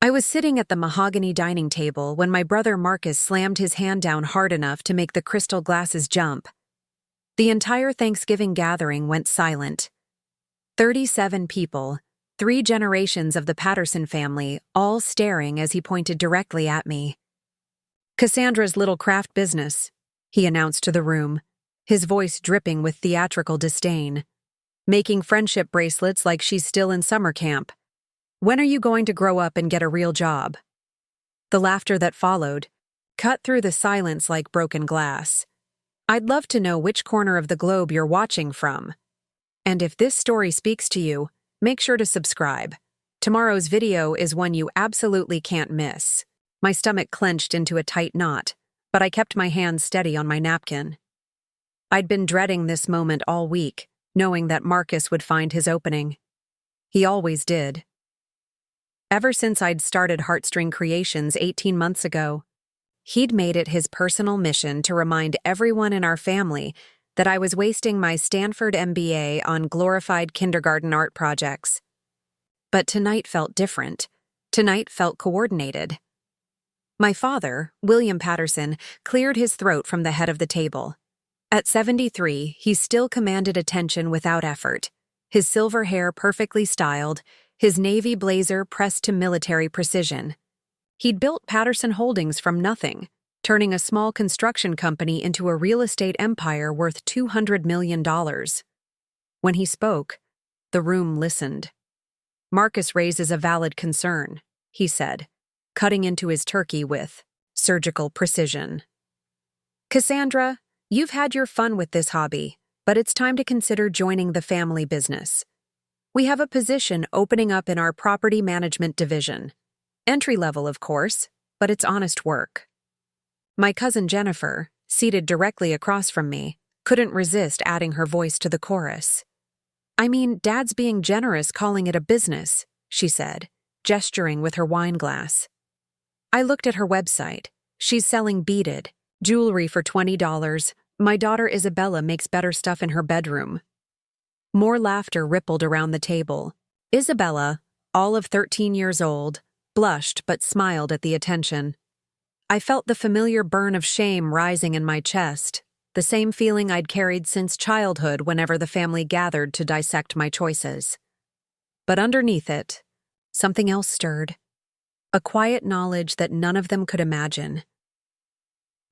I was sitting at the mahogany dining table when my brother Marcus slammed his hand down hard enough to make the crystal glasses jump. The entire Thanksgiving gathering went silent. 37 people, 3 generations of the Patterson family, all staring as he pointed directly at me. "Cassandra's little craft business," he announced to the room, his voice dripping with theatrical disdain. "Making friendship bracelets like she's still in summer camp. When are you going to grow up and get a real job?" The laughter that followed cut through the silence like broken glass. "I'd love to know which corner of the globe you're watching from. And if this story speaks to you, make sure to subscribe. Tomorrow's video is one you absolutely can't miss." My stomach clenched into a tight knot, but I kept my hands steady on my napkin. I'd been dreading this moment all week, knowing that Marcus would find his opening. He always did. Ever since I'd started Heartstring Creations 18 months ago, he'd made it his personal mission to remind everyone in our family that I was wasting my Stanford MBA on glorified kindergarten art projects. But tonight felt different. Tonight felt coordinated. My father, William Patterson, cleared his throat from the head of the table. At 73, he still commanded attention without effort, his silver hair perfectly styled, his navy blazer pressed to military precision. He'd built Patterson Holdings from nothing, turning a small construction company into a real estate empire worth $200 million. When he spoke, the room listened. "Marcus raises a valid concern," he said, cutting into his turkey with surgical precision. "Cassandra, you've had your fun with this hobby, but it's time to consider joining the family business. We have a position opening up in our property management division. Entry level, of course, but it's honest work." My cousin Jennifer, seated directly across from me, couldn't resist adding her voice to the chorus. "I mean, Dad's being generous calling it a business," she said, gesturing with her wine glass. I looked at her website. She's selling beaded jewelry for $20. My daughter Isabella makes better stuff in her bedroom. More laughter rippled around the table. Isabella, all of 13 years old, blushed but smiled at the attention. I felt the familiar burn of shame rising in my chest, the same feeling I'd carried since childhood whenever the family gathered to dissect my choices. But underneath it, something else stirred, a quiet knowledge that none of them could imagine.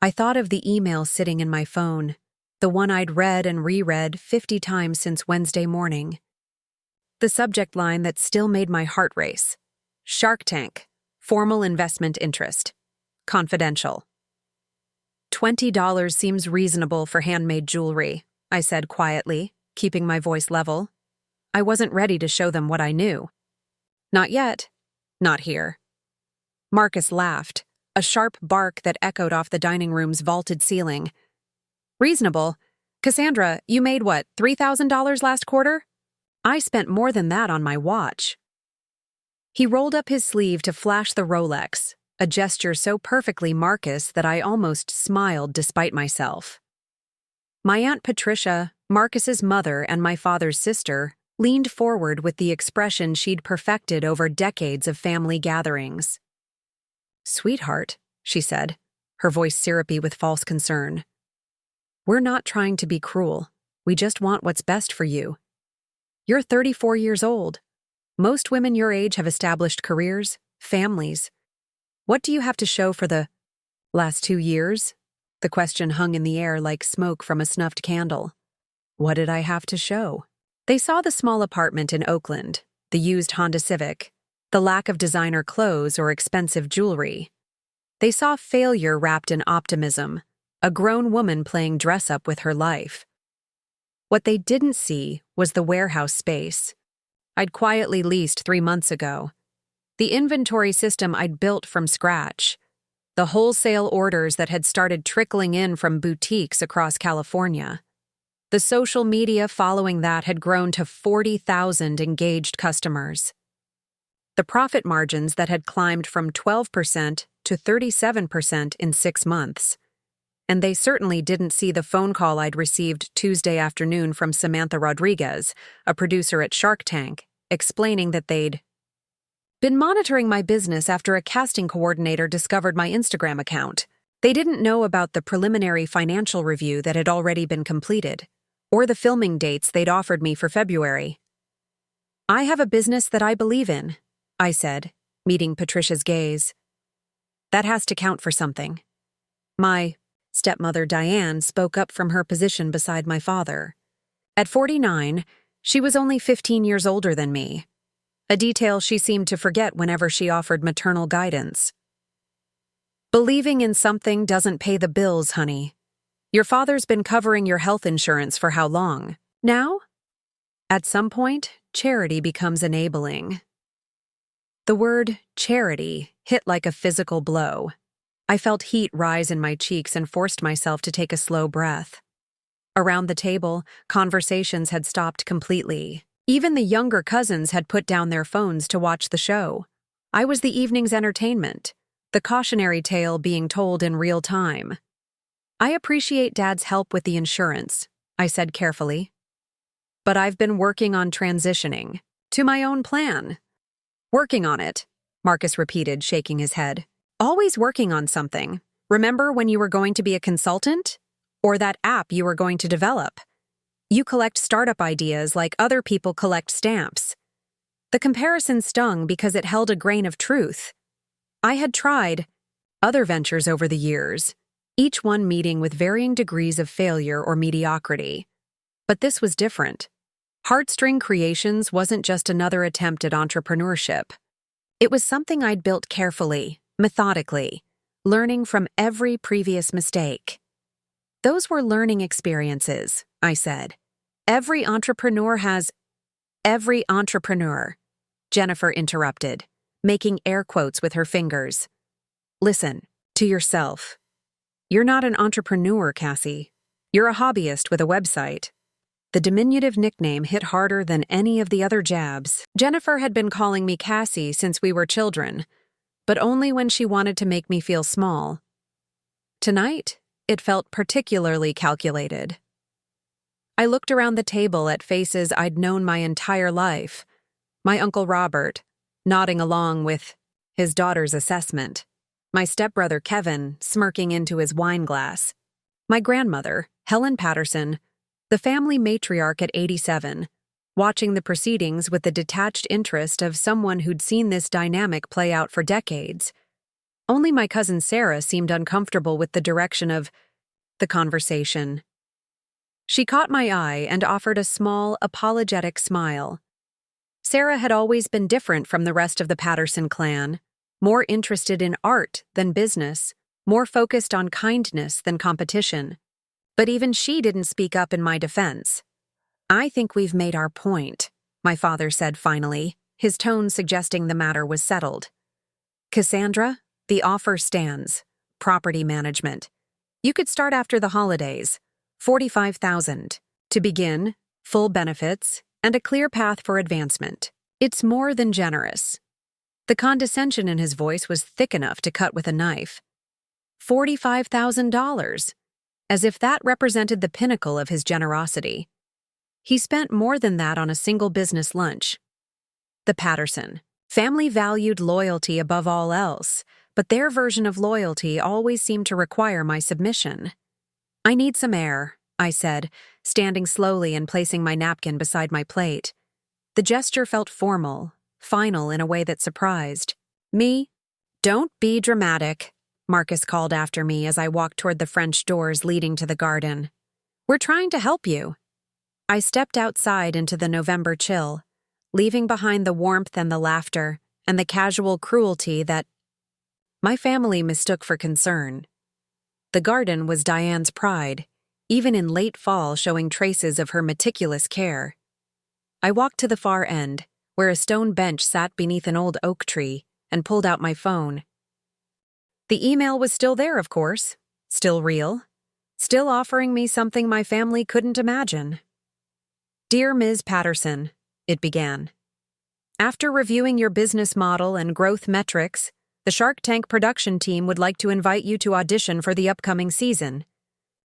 I thought of the email sitting in my phone, the one I'd read and reread 50 times since Wednesday morning. The subject line that still made my heart race: Shark Tank, formal investment interest, confidential. $20 seems reasonable for handmade jewelry, I said quietly, keeping my voice level. I wasn't ready to show them what I knew. Not yet. Not here. Marcus laughed, a sharp bark that echoed off the dining room's vaulted ceiling. "Reasonable? Cassandra, you made what, $3,000 last quarter? I spent more than that on my watch." He rolled up his sleeve to flash the Rolex, a gesture so perfectly Marcus that I almost smiled despite myself. My Aunt Patricia, Marcus's mother and my father's sister, leaned forward with the expression she'd perfected over decades of family gatherings. "Sweetheart," she said, her voice syrupy with false concern. "We're not trying to be cruel. We just want what's best for you. You're 34 years old. Most women your age have established careers, families. What do you have to show for the last 2 years?" The question hung in the air like smoke from a snuffed candle. What did I have to show? They saw the small apartment in Oakland, the used Honda Civic, the lack of designer clothes or expensive jewelry. They saw failure wrapped in optimism, a grown woman playing dress-up with her life. What they didn't see was the warehouse space I'd quietly leased 3 months ago, the inventory system I'd built from scratch, the wholesale orders that had started trickling in from boutiques across California. The social media following that had grown to 40,000 engaged customers. The profit margins that had climbed from 12% to 37% in 6 months. And they certainly didn't see the phone call I'd received Tuesday afternoon from Samantha Rodriguez, a producer at Shark Tank, explaining that they'd been monitoring my business after a casting coordinator discovered my Instagram account. They didn't know about the preliminary financial review that had already been completed, or the filming dates they'd offered me for February. I have a business that I believe in, I said, meeting Patricia's gaze. That has to count for something. My stepmother Diane spoke up from her position beside my father. At 49, she was only 15 years older than me, a detail she seemed to forget whenever she offered maternal guidance. Believing in something doesn't pay the bills, honey. Your father's been covering your health insurance for how long? Now? At some point, charity becomes enabling. The word charity hit like a physical blow. I felt heat rise in my cheeks and forced myself to take a slow breath. Around the table, conversations had stopped completely. Even the younger cousins had put down their phones to watch the show. I was the evening's entertainment, the cautionary tale being told in real time. I appreciate Dad's help with the insurance, I said carefully. But I've been working on transitioning to my own plan. Working on it, Marcus repeated, shaking his head. Always working on something. Remember when you were going to be a consultant? Or that app you were going to develop? You collect startup ideas like other people collect stamps. The comparison stung because it held a grain of truth. I had tried other ventures over the years, each one meeting with varying degrees of failure or mediocrity. But this was different. Heartstring Creations wasn't just another attempt at entrepreneurship. It was something I'd built carefully, methodically, learning from every previous mistake. Those were learning experiences, I said. Every entrepreneur, Jennifer interrupted, making air quotes with her fingers. Listen, to yourself. You're not an entrepreneur, Cassie. You're a hobbyist with a website. The diminutive nickname hit harder than any of the other jabs. Jennifer had been calling me Cassie since we were children, but only when she wanted to make me feel small. Tonight, it felt particularly calculated. I looked around the table at faces I'd known my entire life. My Uncle Robert, nodding along with his daughter's assessment. My stepbrother Kevin, smirking into his wine glass. My grandmother, Helen Patterson, the family matriarch at 87, watching the proceedings with the detached interest of someone who'd seen this dynamic play out for decades. Only my cousin Sarah seemed uncomfortable with the direction of the conversation. She caught my eye and offered a small, apologetic smile. Sarah had always been different from the rest of the Patterson clan, more interested in art than business, more focused on kindness than competition. But even she didn't speak up in my defense. I think we've made our point, my father said finally, his tone suggesting the matter was settled. Cassandra, the offer stands. Property management. You could start after the holidays. $45,000. To begin, full benefits, and a clear path for advancement. It's more than generous. The condescension in his voice was thick enough to cut with a knife. $45,000. As if that represented the pinnacle of his generosity. He spent more than that on a single business lunch. The Patterson family valued loyalty above all else, but their version of loyalty always seemed to require my submission. I need some air, I said, standing slowly and placing my napkin beside my plate. The gesture felt formal, final in a way that surprised me. Don't be dramatic, Marcus called after me as I walked toward the French doors leading to the garden. We're trying to help you. I stepped outside into the November chill, leaving behind the warmth and the laughter and the casual cruelty that my family mistook for concern. The garden was Diane's pride, even in late fall showing traces of her meticulous care. I walked to the far end, where a stone bench sat beneath an old oak tree, and pulled out my phone. The email was still there, of course, still real, still offering me something my family couldn't imagine. Dear Ms. Patterson, it began. After reviewing your business model and growth metrics, the Shark Tank production team would like to invite you to audition for the upcoming season.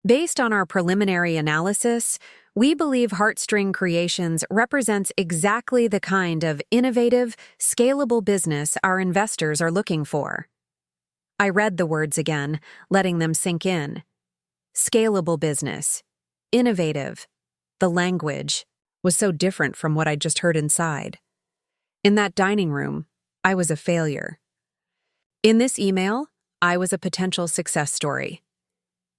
Based on our preliminary analysis, we believe Heartstring Creations represents exactly the kind of innovative, scalable business our investors are looking for. I read the words again, letting them sink in. Scalable business. Innovative. The language was so different from what I'd just heard inside. In that dining room, I was a failure. In this email, I was a potential success story.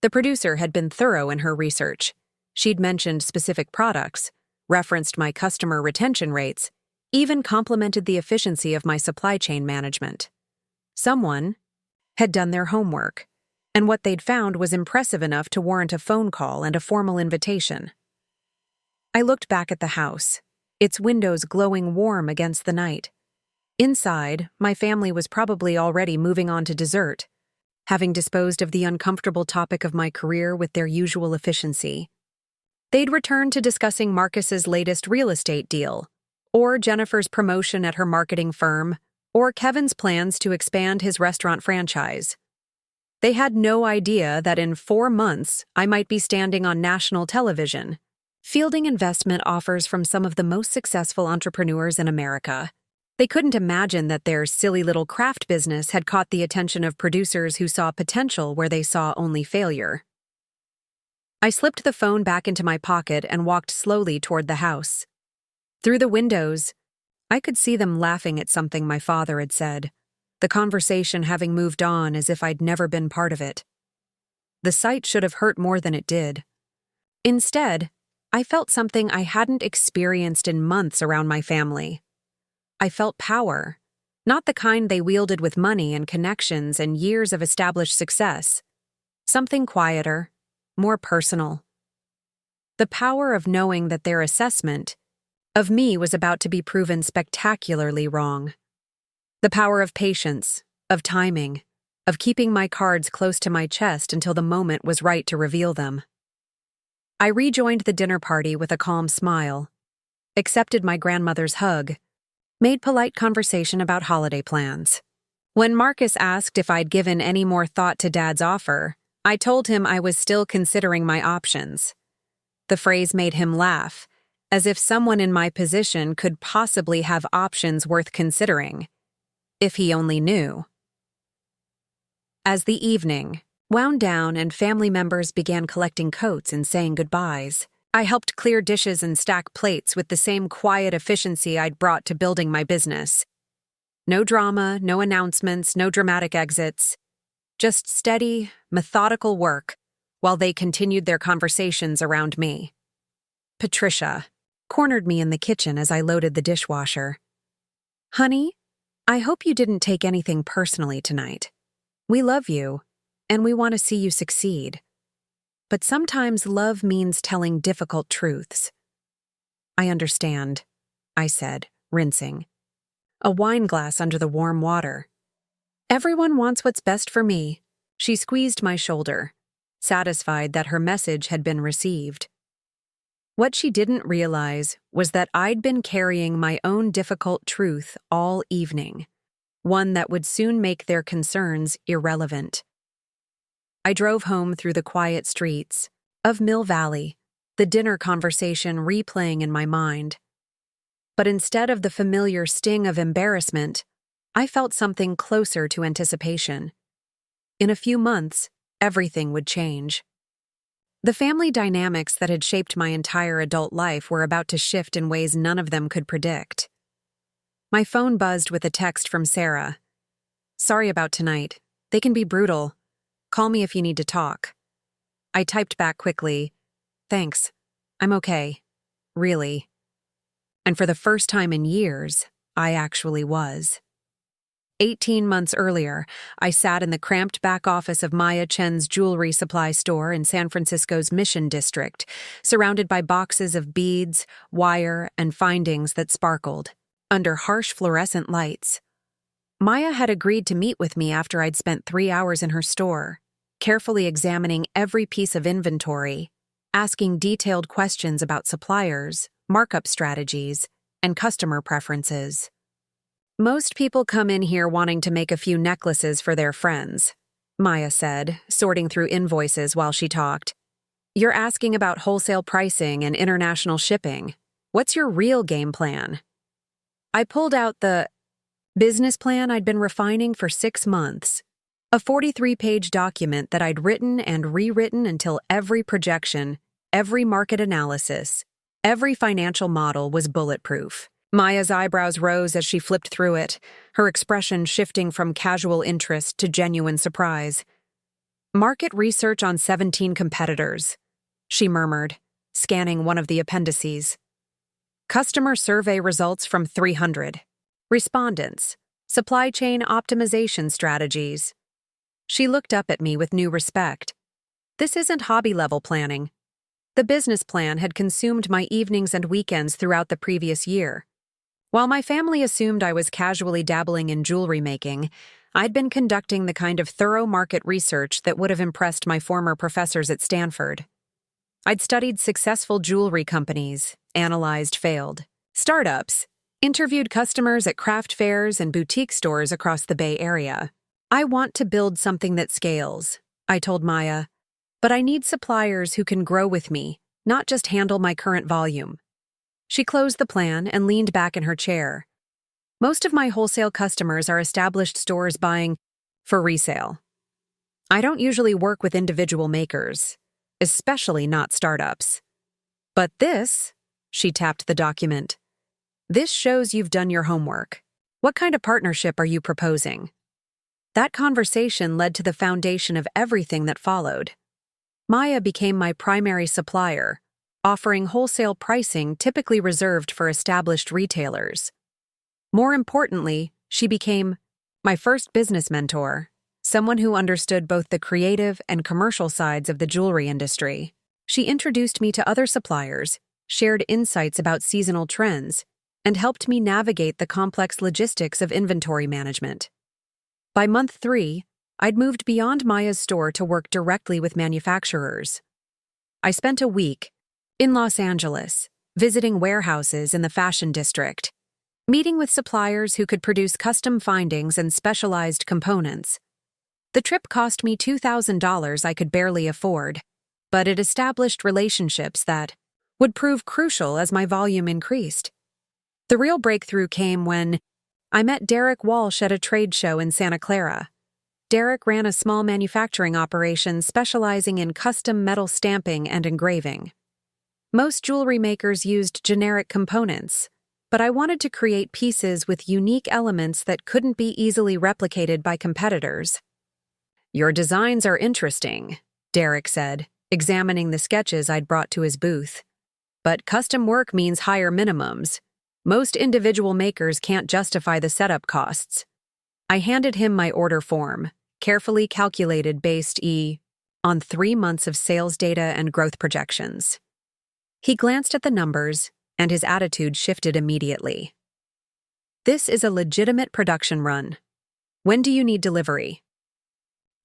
The producer had been thorough in her research. She'd mentioned specific products, referenced my customer retention rates, even complimented the efficiency of my supply chain management. Someone had done their homework, and what they'd found was impressive enough to warrant a phone call and a formal invitation. I looked back at the house, its windows glowing warm against the night. Inside, my family was probably already moving on to dessert, having disposed of the uncomfortable topic of my career with their usual efficiency. They'd return to discussing Marcus's latest real estate deal, or Jennifer's promotion at her marketing firm, or Kevin's plans to expand his restaurant franchise. They had no idea that in 4 months I might be standing on national television, fielding investment offers from some of the most successful entrepreneurs in America. They couldn't imagine that their silly little craft business had caught the attention of producers who saw potential where they saw only failure. I slipped the phone back into my pocket and walked slowly toward the house. Through the windows, I could see them laughing at something my father had said, the conversation having moved on as if I'd never been part of it. The sight should have hurt more than it did. Instead, I felt something I hadn't experienced in months around my family. I felt power, not the kind they wielded with money and connections and years of established success. Something quieter, more personal. The power of knowing that their assessment of me was about to be proven spectacularly wrong. The power of patience, of timing, of keeping my cards close to my chest until the moment was right to reveal them. I rejoined the dinner party with a calm smile, accepted my grandmother's hug, made polite conversation about holiday plans. When Marcus asked if I'd given any more thought to Dad's offer, I told him I was still considering my options. The phrase made him laugh, as if someone in my position could possibly have options worth considering, if he only knew. As the evening wound down and family members began collecting coats and saying goodbyes, I helped clear dishes and stack plates with the same quiet efficiency I'd brought to building my business. No drama, no announcements, no dramatic exits. Just steady, methodical work while they continued their conversations around me. Patricia cornered me in the kitchen as I loaded the dishwasher. "Honey, I hope you didn't take anything personally tonight. We love you, and we want to see you succeed. But sometimes love means telling difficult truths." "I understand," I said, rinsing. A wine glass under the warm water. "Everyone wants what's best for me." She squeezed my shoulder, satisfied that her message had been received. What she didn't realize was that I'd been carrying my own difficult truth all evening, one that would soon make their concerns irrelevant. I drove home through the quiet streets of Mill Valley, the dinner conversation replaying in my mind. But instead of the familiar sting of embarrassment, I felt something closer to anticipation. In a few months, everything would change. The family dynamics that had shaped my entire adult life were about to shift in ways none of them could predict. My phone buzzed with a text from Sarah. "Sorry about tonight. They can be brutal. Call me if you need to talk." I typed back quickly, "Thanks. I'm okay. Really." And for the first time in years, I actually was. 18 months earlier, I sat in the cramped back office of Maya Chen's jewelry supply store in San Francisco's Mission District, surrounded by boxes of beads, wire, and findings that sparkled, under harsh fluorescent lights. Maya had agreed to meet with me after I'd spent 3 hours in her store, carefully examining every piece of inventory, asking detailed questions about suppliers, markup strategies, and customer preferences. "Most people come in here wanting to make a few necklaces for their friends," Maya said, sorting through invoices while she talked. You're asking about wholesale pricing and international shipping. What's your real game plan? I pulled out the business plan I'd been refining for 6 months. A 43-page document that I'd written and rewritten until every projection, every market analysis, every financial model was bulletproof. Maya's eyebrows rose as she flipped through it, her expression shifting from casual interest to genuine surprise. Market research on 17 competitors, she murmured, scanning one of the appendices. Customer survey results from 300. Respondents. Supply chain optimization strategies. She looked up at me with new respect. This isn't hobby-level planning. The business plan had consumed my evenings and weekends throughout the previous year. While my family assumed I was casually dabbling in jewelry making, I'd been conducting the kind of thorough market research that would have impressed my former professors at Stanford. I'd studied successful jewelry companies, analyzed failed startups, interviewed customers at craft fairs and boutique stores across the Bay Area. I want to build something that scales, I told Maya, but I need suppliers who can grow with me, not just handle my current volume. She closed the plan and leaned back in her chair. Most of my wholesale customers are established stores buying for resale. I don't usually work with individual makers, especially not startups. But this, she tapped the document, this shows you've done your homework. What kind of partnership are you proposing? That conversation led to the foundation of everything that followed. Maya became my primary supplier, offering wholesale pricing typically reserved for established retailers. More importantly, she became my first business mentor, someone who understood both the creative and commercial sides of the jewelry industry. She introduced me to other suppliers, shared insights about seasonal trends, and helped me navigate the complex logistics of inventory management. By month 3, I'd moved beyond Maya's store to work directly with manufacturers. I spent a week in Los Angeles, visiting warehouses in the fashion district, meeting with suppliers who could produce custom findings and specialized components. The trip cost me $2,000 I could barely afford, but it established relationships that would prove crucial as my volume increased. The real breakthrough came when I met Derek Walsh at a trade show in Santa Clara. Derek ran a small manufacturing operation specializing in custom metal stamping and engraving. Most jewelry makers used generic components, but I wanted to create pieces with unique elements that couldn't be easily replicated by competitors. "Your designs are interesting," Derek said, examining the sketches I'd brought to his booth. "But custom work means higher minimums. Most individual makers can't justify the setup costs." I handed him my order form, carefully calculated based on 3 months of sales data and growth projections. He glanced at the numbers, and his attitude shifted immediately. "This is a legitimate production run. When do you need delivery?"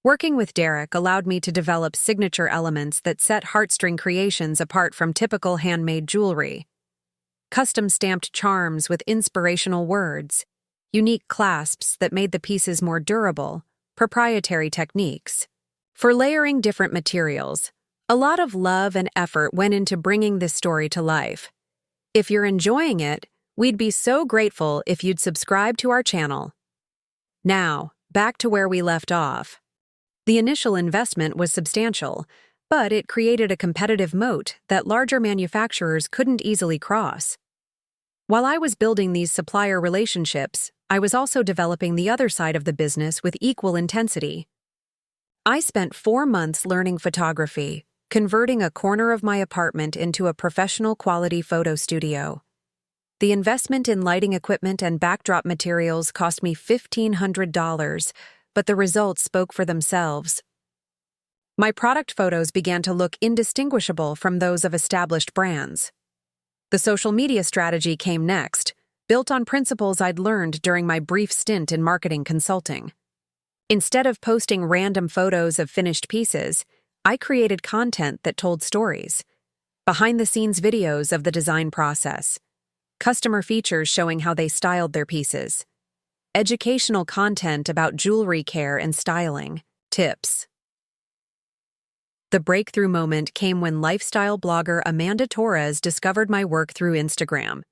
Working with Derek allowed me to develop signature elements that set heartstring creations apart from typical handmade jewelry. Custom-stamped charms with inspirational words, unique clasps that made the pieces more durable, proprietary techniques. For layering different materials, a lot of love and effort went into bringing this story to life. If you're enjoying it, we'd be so grateful if you'd subscribe to our channel. Now, back to where we left off. The initial investment was substantial, but it created a competitive moat that larger manufacturers couldn't easily cross. While I was building these supplier relationships, I was also developing the other side of the business with equal intensity. I spent 4 months learning photography, converting a corner of my apartment into a professional quality photo studio. The investment in lighting equipment and backdrop materials cost me $1,500, but the results spoke for themselves. My product photos began to look indistinguishable from those of established brands. The social media strategy came next, built on principles I'd learned during my brief stint in marketing consulting. Instead of posting random photos of finished pieces, I created content that told stories. Behind-the-scenes videos of the design process, customer features showing how they styled their pieces, educational content about jewelry care and styling, tips. The breakthrough moment came when lifestyle blogger Amanda Torres discovered my work through Instagram.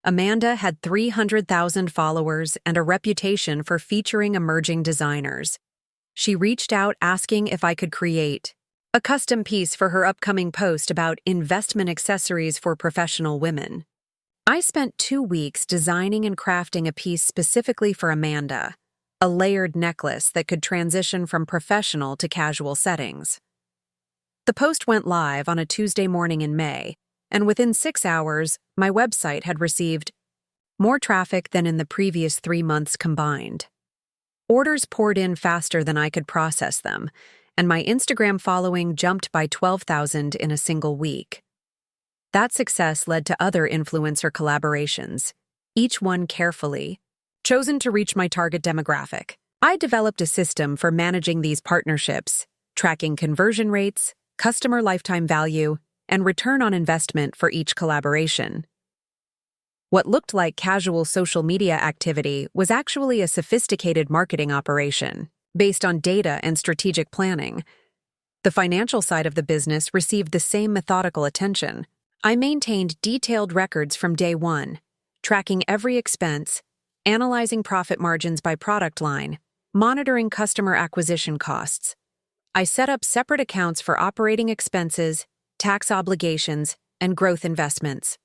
Amanda had 300,000 followers and a reputation for featuring emerging designers. She reached out asking if I could create a custom piece for her upcoming post about investment accessories for professional women. I spent 2 weeks designing and crafting a piece specifically for Amanda, a layered necklace that could transition from professional to casual settings. The post went live on a Tuesday morning in May, and within 6 hours, my website had received more traffic than in the previous 3 months combined. Orders poured in faster than I could process them, and my Instagram following jumped by 12,000 in a single week. That success led to other influencer collaborations, each one carefully chosen to reach my target demographic. I developed a system for managing these partnerships, tracking conversion rates, customer lifetime value, and return on investment for each collaboration. What looked like casual social media activity was actually a sophisticated marketing operation, based on data and strategic planning. The financial side of the business received the same methodical attention. I maintained detailed records from day one, tracking every expense, analyzing profit margins by product line, monitoring customer acquisition costs. I set up separate accounts for operating expenses, tax obligations, and growth investments.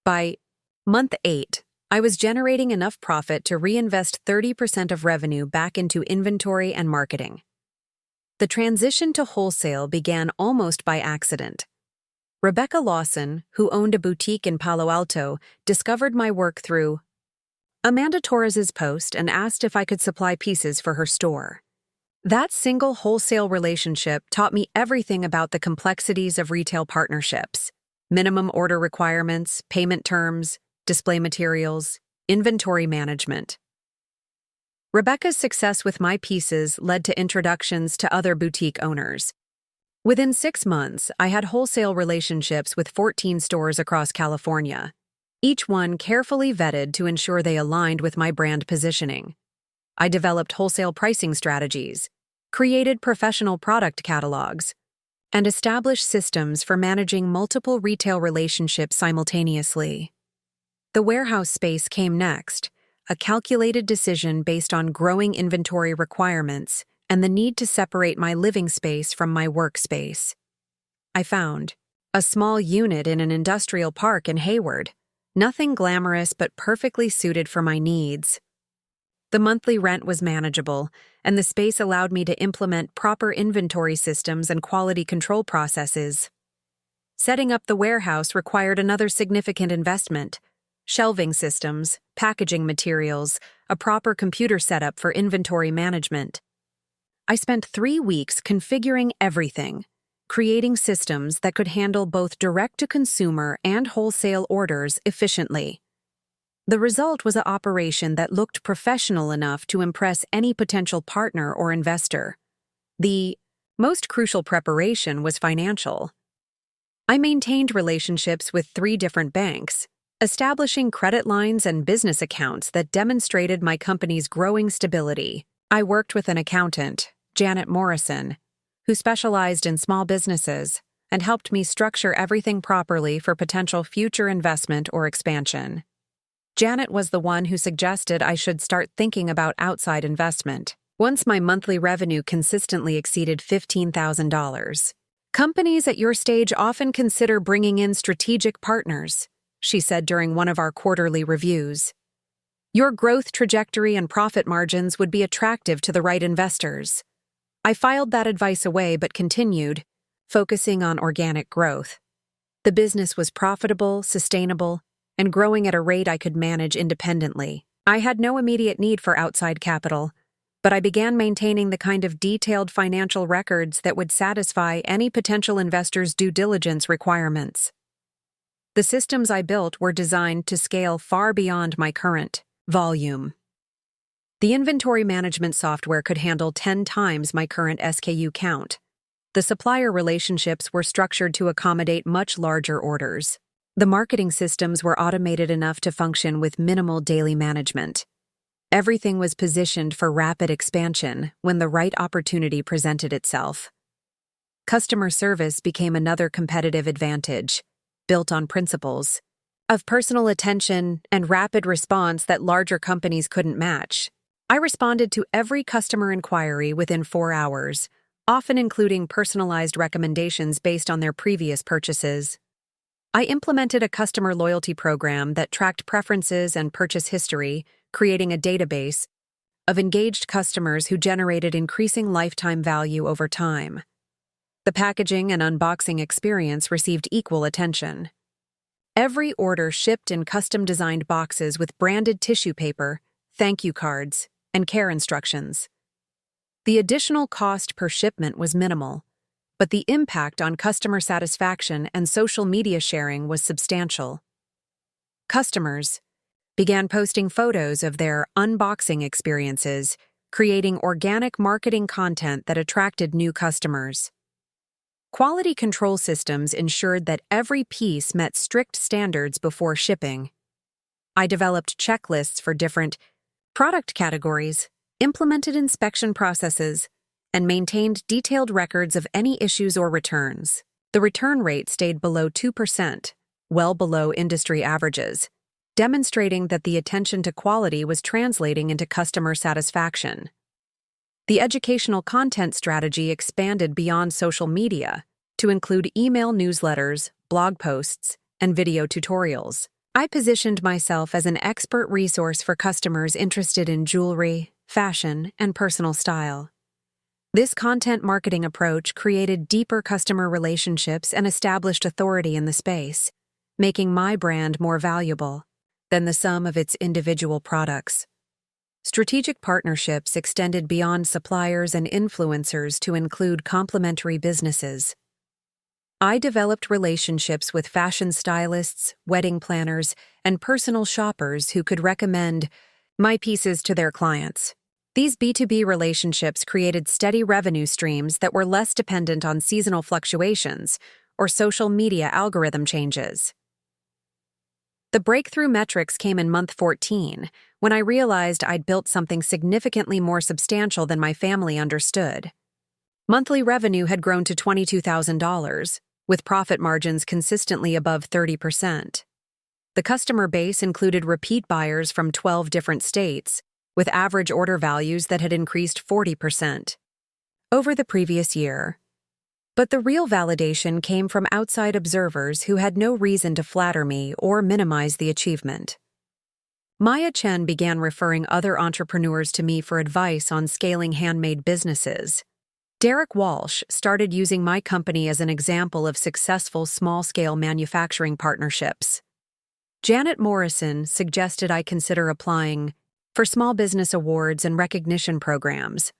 By month 8, I was generating enough profit to reinvest 30% of revenue back into inventory and marketing. The transition to wholesale began almost by accident. Rebecca Lawson, who owned a boutique in Palo Alto, discovered my work through Amanda Torres's post and asked if I could supply pieces for her store. That single wholesale relationship taught me everything about the complexities of retail partnerships: minimum order requirements, payment terms, display materials, inventory management. Rebecca's success with my pieces led to introductions to other boutique owners. Within 6 months, I had wholesale relationships with 14 stores across California, each one carefully vetted to ensure they aligned with my brand positioning. I developed wholesale pricing strategies, created professional product catalogs, and established systems for managing multiple retail relationships simultaneously. The warehouse space came next, a calculated decision based on growing inventory requirements and the need to separate my living space from my workspace. I found a small unit in an industrial park in Hayward, nothing glamorous but perfectly suited for my needs. The monthly rent was manageable, and the space allowed me to implement proper inventory systems and quality control processes. Setting up the warehouse required another significant investment: shelving systems, packaging materials, a proper computer setup for inventory management. I spent 3 weeks configuring everything, creating systems that could handle both direct-to-consumer and wholesale orders efficiently. The result was an operation that looked professional enough to impress any potential partner or investor. The most crucial preparation was financial. I maintained relationships with 3 different banks, establishing credit lines and business accounts that demonstrated my company's growing stability. I worked with an accountant, Janet Morrison, who specialized in small businesses and helped me structure everything properly for potential future investment or expansion. Janet was the one who suggested I should start thinking about outside investment. Once my monthly revenue consistently exceeded $15,000. Companies at your stage often consider bringing in strategic partners, she said during one of our quarterly reviews. Your growth trajectory and profit margins would be attractive to the right investors. I filed that advice away but continued, focusing on organic growth. The business was profitable, sustainable, and growing at a rate I could manage independently. I had no immediate need for outside capital, but I began maintaining the kind of detailed financial records that would satisfy any potential investor's due diligence requirements. The systems I built were designed to scale far beyond my current volume. The inventory management software could handle 10 times my current SKU count. The supplier relationships were structured to accommodate much larger orders. The marketing systems were automated enough to function with minimal daily management. Everything was positioned for rapid expansion when the right opportunity presented itself. Customer service became another competitive advantage, built on principles of personal attention and rapid response that larger companies couldn't match. I responded to every customer inquiry within 4 hours, often including personalized recommendations based on their previous purchases. I implemented a customer loyalty program that tracked preferences and purchase history, creating a database of engaged customers who generated increasing lifetime value over time. The packaging and unboxing experience received equal attention. Every order shipped in custom-designed boxes with branded tissue paper, thank you cards, and care instructions. The additional cost per shipment was minimal, but the impact on customer satisfaction and social media sharing was substantial. Customers began posting photos of their unboxing experiences, creating organic marketing content that attracted new customers. Quality control systems ensured that every piece met strict standards before shipping. I developed checklists for different product categories, implemented inspection processes, and maintained detailed records of any issues or returns. The return rate stayed below 2%, well below industry averages, demonstrating that the attention to quality was translating into customer satisfaction. The educational content strategy expanded beyond social media to include email newsletters, blog posts, and video tutorials. I positioned myself as an expert resource for customers interested in jewelry, fashion, and personal style. This content marketing approach created deeper customer relationships and established authority in the space, making my brand more valuable than the sum of its individual products. Strategic partnerships extended beyond suppliers and influencers to include complementary businesses. I developed relationships with fashion stylists, wedding planners, and personal shoppers who could recommend my pieces to their clients. These B2B relationships created steady revenue streams that were less dependent on seasonal fluctuations or social media algorithm changes. The breakthrough metrics came in month 14, when I realized I'd built something significantly more substantial than my family understood. Monthly revenue had grown to $22,000, with profit margins consistently above 30%. The customer base included repeat buyers from 12 different states, with average order values that had increased 40% over the previous year. But the real validation came from outside observers who had no reason to flatter me or minimize the achievement. Maya Chen began referring other entrepreneurs to me for advice on scaling handmade businesses. Derek Walsh started using my company as an example of successful small-scale manufacturing partnerships. Janet Morrison suggested I consider applying for small business awards and recognition programs.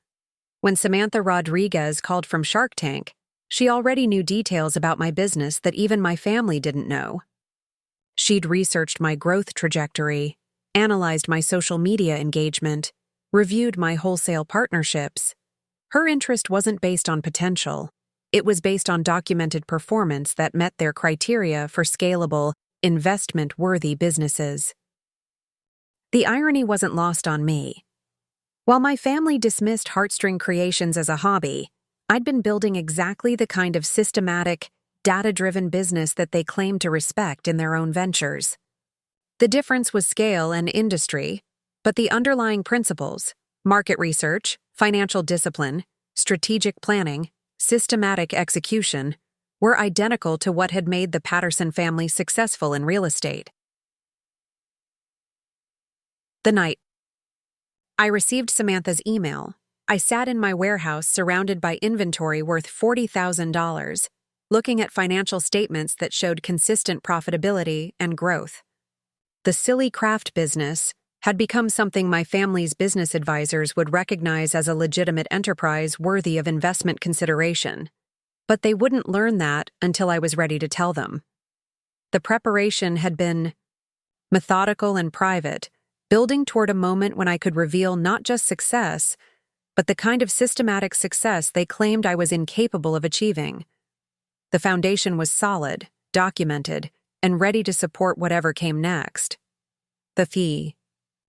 When Samantha Rodriguez called from Shark Tank, she already knew details about my business that even my family didn't know. She'd researched my growth trajectory, analyzed my social media engagement, reviewed my wholesale partnerships. Her interest wasn't based on potential. It was based on documented performance that met their criteria for scalable, investment-worthy businesses. The irony wasn't lost on me. While my family dismissed Heartstring Creations as a hobby, I'd been building exactly the kind of systematic, data-driven business that they claimed to respect in their own ventures. The difference was scale and industry, but the underlying principles, market research, financial discipline, strategic planning, systematic execution, were identical to what had made the Patterson family successful in real estate. The night I received Samantha's email, I sat in my warehouse surrounded by inventory worth $40,000, looking at financial statements that showed consistent profitability and growth. The silly craft business had become something my family's business advisors would recognize as a legitimate enterprise worthy of investment consideration. But they wouldn't learn that until I was ready to tell them. The preparation had been methodical and private, building toward a moment when I could reveal not just success, but the kind of systematic success they claimed I was incapable of achieving. The foundation was solid, documented, and ready to support whatever came next. The fee.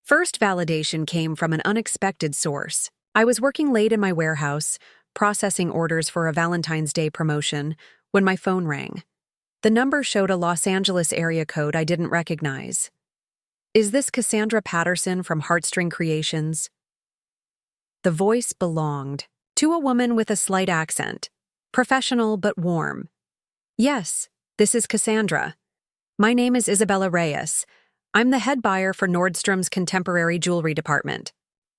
First validation came from an unexpected source. I was working late in my warehouse, processing orders for a Valentine's Day promotion when my phone rang. The number showed a Los Angeles area code I didn't recognize. "Is this Cassandra Patterson from Heartstring Creations?" The voice belonged to a woman with a slight accent, professional but warm. "Yes, this is Cassandra. My name is Isabella Reyes. I'm the head buyer for Nordstrom's contemporary jewelry department.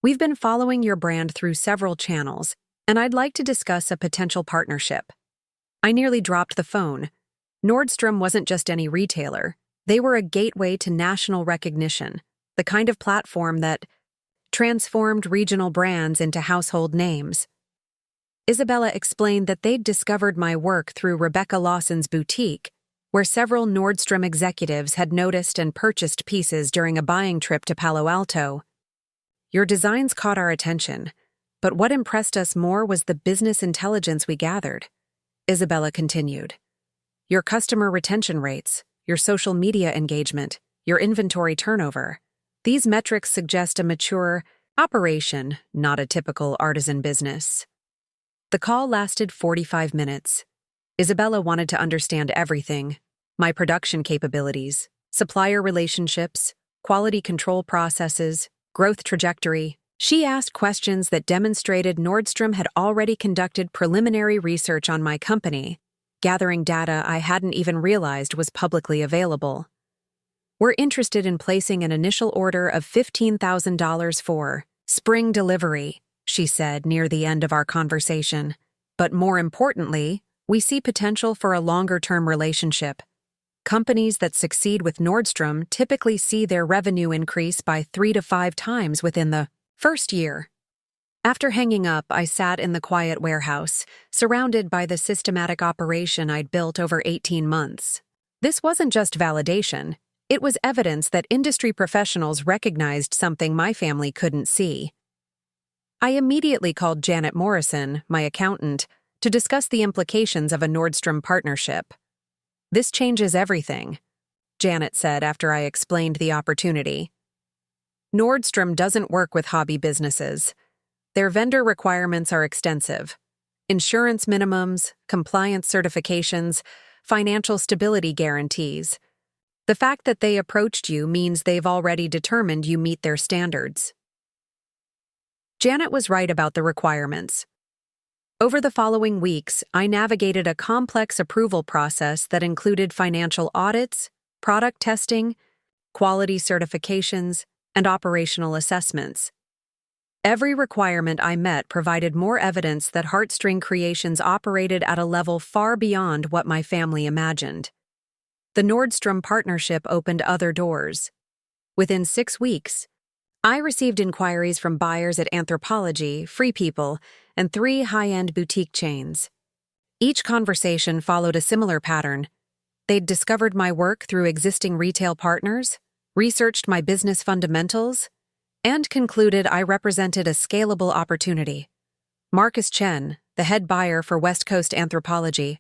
We've been following your brand through several channels, and I'd like to discuss a potential partnership." I nearly dropped the phone. Nordstrom wasn't just any retailer. They were a gateway to national recognition, the kind of platform that transformed regional brands into household names. Isabella explained that they'd discovered my work through Rebecca Lawson's boutique, where several Nordstrom executives had noticed and purchased pieces during a buying trip to Palo Alto. "Your designs caught our attention, but what impressed us more was the business intelligence we gathered," Isabella continued. "Your customer retention rates, your social media engagement, your inventory turnover. These metrics suggest a mature operation, not a typical artisan business." The call lasted 45 minutes. Isabella wanted to understand everything: my production capabilities, supplier relationships, quality control processes, growth trajectory. She asked questions that demonstrated Nordstrom had already conducted preliminary research on my company, gathering data I hadn't even realized was publicly available. "We're interested in placing an initial order of $15,000 for spring delivery," she said near the end of our conversation. "But more importantly, we see potential for a longer-term relationship. Companies that succeed with Nordstrom typically see their revenue increase by 3 to 5 times within the first year." After hanging up, I sat in the quiet warehouse, surrounded by the systematic operation I'd built over 18 months. This wasn't just validation. It was evidence that industry professionals recognized something my family couldn't see. I immediately called Janet Morrison, my accountant, to discuss the implications of a Nordstrom partnership. "This changes everything," Janet said after I explained the opportunity. "Nordstrom doesn't work with hobby businesses. Their vendor requirements are extensive: insurance minimums, compliance certifications, financial stability guarantees. The fact that they approached you means they've already determined you meet their standards." Janet was right about the requirements. Over the following weeks, I navigated a complex approval process that included financial audits, product testing, quality certifications, and operational assessments. Every requirement I met provided more evidence that Heartstring Creations operated at a level far beyond what my family imagined. The Nordstrom partnership opened other doors. Within 6 weeks, I received inquiries from buyers at Anthropologie, Free People, and 3 high-end boutique chains. Each conversation followed a similar pattern. They'd discovered my work through existing retail partners, researched my business fundamentals, and concluded I represented a scalable opportunity. Marcus Chen, the head buyer for West Coast Anthropologie,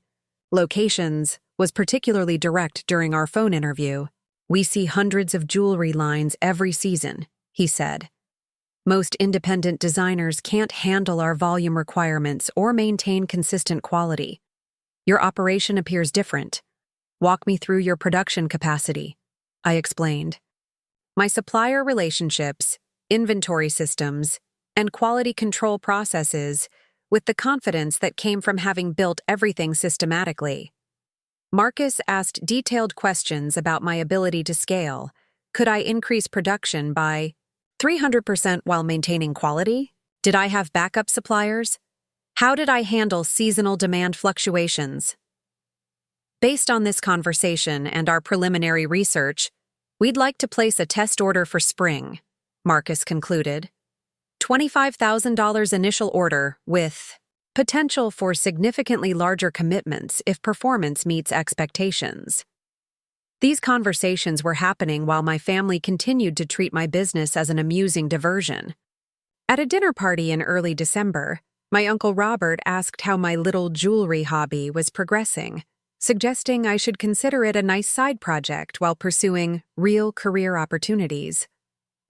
Locations, was particularly direct during our phone interview. "We see hundreds of jewelry lines every season," he said. "Most independent designers can't handle our volume requirements or maintain consistent quality. Your operation appears different. Walk me through your production capacity," I explained. My supplier relationships, inventory systems, and quality control processes, with the confidence that came from having built everything systematically. Marcus asked detailed questions about my ability to scale. Could I increase production by 300% while maintaining quality? Did I have backup suppliers? How did I handle seasonal demand fluctuations? Based on this conversation and our preliminary research, we'd like to place a test order for spring, Marcus concluded. $25,000 initial order with potential for significantly larger commitments if performance meets expectations. These conversations were happening while my family continued to treat my business as an amusing diversion. At a dinner party in early December, my Uncle Robert asked how my little jewelry hobby was progressing, suggesting I should consider it a nice side project while pursuing real career opportunities.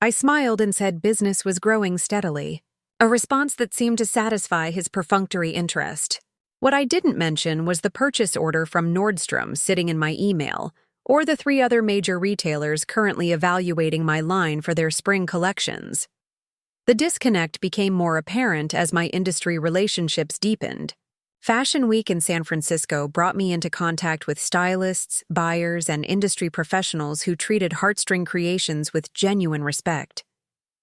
I smiled and said business was growing steadily. a response that seemed to satisfy his perfunctory interest. What I didn't mention was the purchase order from Nordstrom sitting in my email, or the 3 other major retailers currently evaluating my line for their spring collections. The disconnect became more apparent as my industry relationships deepened. Fashion Week in San Francisco brought me into contact with stylists, buyers, and industry professionals who treated Heartstring Creations with genuine respect.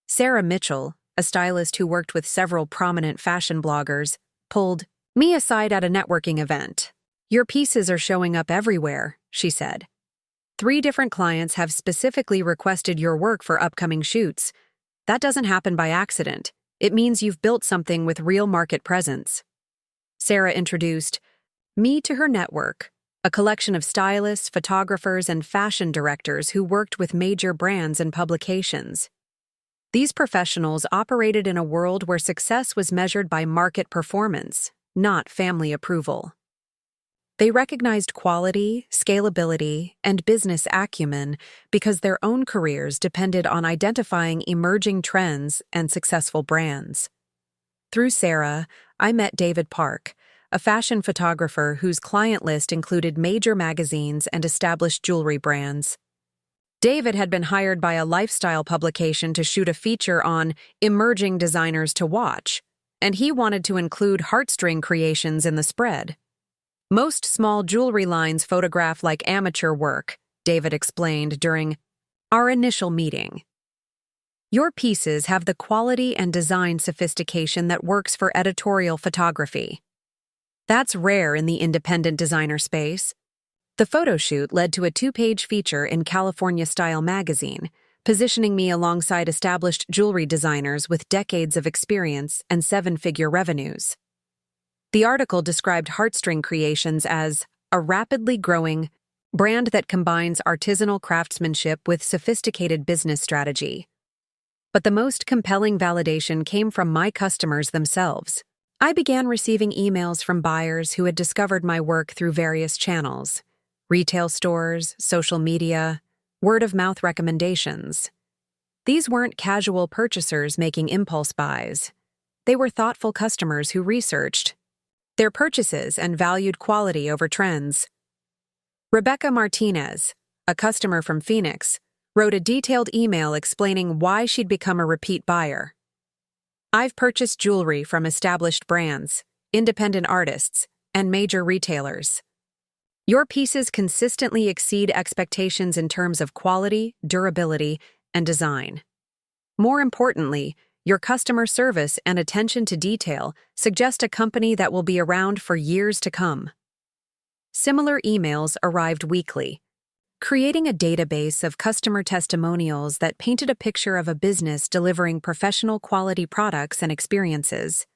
Sarah Mitchell, a stylist who worked with several prominent fashion bloggers, pulled me aside at a networking event. "Your pieces are showing up everywhere," she said. "3 different clients have specifically requested your work for upcoming shoots. That doesn't happen by accident. It means you've built something with real market presence." Sarah introduced me to her network, a collection of stylists, photographers, and fashion directors who worked with major brands and publications. These professionals operated in a world where success was measured by market performance, not family approval. They recognized quality, scalability, and business acumen because their own careers depended on identifying emerging trends and successful brands. Through Sarah, I met David Park, a fashion photographer whose client list included major magazines and established jewelry brands. David had been hired by a lifestyle publication to shoot a feature on emerging designers to watch, and he wanted to include Heartstring Creations in the spread. "Most small jewelry lines photograph like amateur work," David explained during our initial meeting. "Your pieces have the quality and design sophistication that works for editorial photography. That's rare in the independent designer space." The photo shoot led to a 2-page feature in California Style magazine, positioning me alongside established jewelry designers with decades of experience and 7-figure revenues. The article described Heartstring Creations as a rapidly growing brand that combines artisanal craftsmanship with sophisticated business strategy. But the most compelling validation came from my customers themselves. I began receiving emails from buyers who had discovered my work through various channels: retail stores, social media, word-of-mouth recommendations. These weren't casual purchasers making impulse buys. They were thoughtful customers who researched their purchases and valued quality over trends. Rebecca Martinez, a customer from Phoenix, wrote a detailed email explaining why she'd become a repeat buyer. "I've purchased jewelry from established brands, independent artists, and major retailers. Your pieces consistently exceed expectations in terms of quality, durability, and design. More importantly, your customer service and attention to detail suggest a company that will be around for years to come." Similar emails arrived weekly, creating a database of customer testimonials that painted a picture of a business delivering professional quality products and experiences.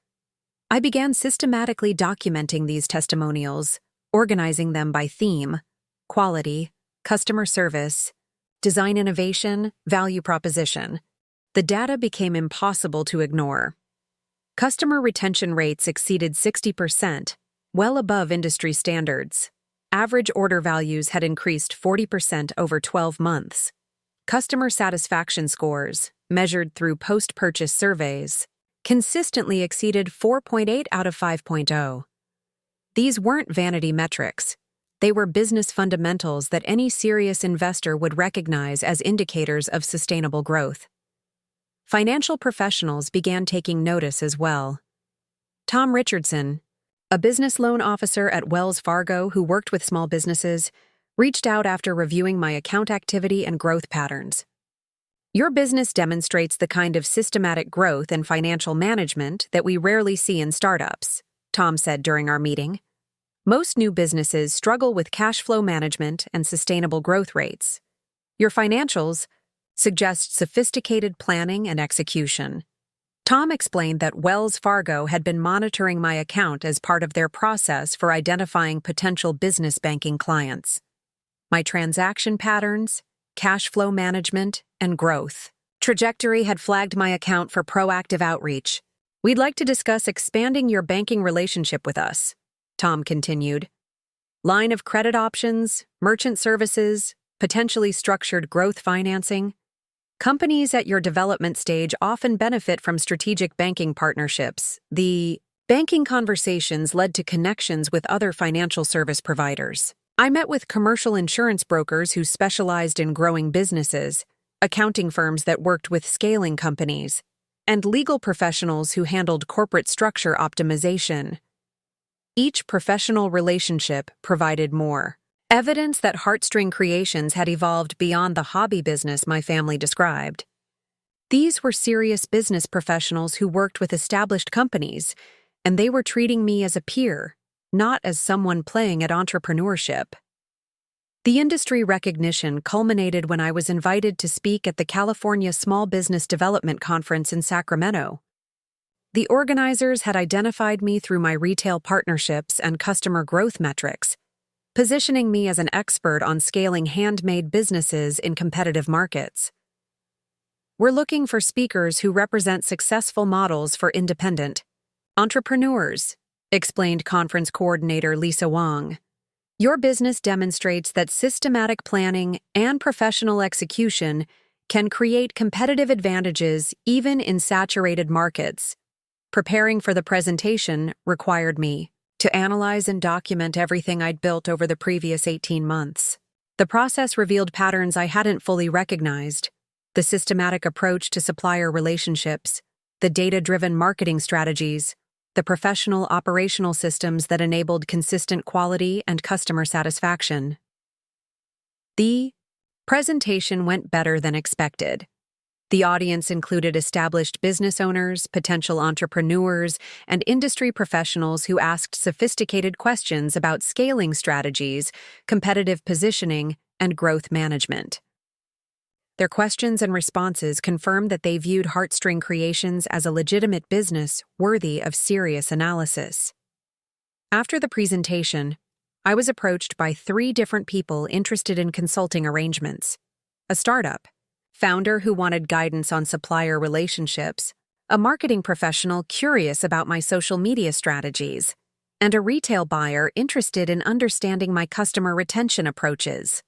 I began systematically documenting these testimonials, organizing them by theme: quality, customer service, design innovation, value proposition. The data became impossible to ignore. Customer retention rates exceeded 60%, well above industry standards. Average order values had increased 40% over 12 months. Customer satisfaction scores, measured through post-purchase surveys, consistently exceeded 4.8 out of 5.0. These weren't vanity metrics. They were business fundamentals that any serious investor would recognize as indicators of sustainable growth. Financial professionals began taking notice as well. Tom Richardson, a business loan officer at Wells Fargo who worked with small businesses, reached out after reviewing my account activity and growth patterns. "Your business demonstrates the kind of systematic growth and financial management that we rarely see in startups," Tom said during our meeting. "Most new businesses struggle with cash flow management and sustainable growth rates. Your financials suggest sophisticated planning and execution." Tom explained that Wells Fargo had been monitoring my account as part of their process for identifying potential business banking clients. My transaction patterns, cash flow management, and growth trajectory had flagged my account for proactive outreach. "We'd like to discuss expanding your banking relationship with us," Tom continued. "Line of credit options, merchant services, potentially structured growth financing." Companies at your development stage often benefit from strategic banking partnerships. The banking conversations led to connections with other financial service providers. I met with commercial insurance brokers who specialized in growing businesses, accounting firms that worked with scaling companies, and legal professionals who handled corporate structure optimization. Each professional relationship provided more evidence that Heartstring Creations had evolved beyond the hobby business my family described. These were serious business professionals who worked with established companies, and they were treating me as a peer, not as someone playing at entrepreneurship. The industry recognition culminated when I was invited to speak at the California Small Business Development Conference in Sacramento. The organizers had identified me through my retail partnerships and customer growth metrics, positioning me as an expert on scaling handmade businesses in competitive markets. We're looking for speakers who represent successful models for independent entrepreneurs, explained conference coordinator Lisa Wong. Your business demonstrates that systematic planning and professional execution can create competitive advantages even in saturated markets. Preparing for the presentation required me to analyze and document everything I'd built over the previous 18 months. The process revealed patterns I hadn't fully recognized: the systematic approach to supplier relationships, the data-driven marketing strategies, the professional operational systems that enabled consistent quality and customer satisfaction. The presentation went better than expected. The audience included established business owners, potential entrepreneurs, and industry professionals who asked sophisticated questions about scaling strategies, competitive positioning, and growth management. Their questions and responses confirmed that they viewed Heartstring Creations as a legitimate business worthy of serious analysis. After the presentation, I was approached by 3 different people interested in consulting arrangements: a startup founder who wanted guidance on supplier relationships, a marketing professional curious about my social media strategies, and a retail buyer interested in understanding my customer retention approaches.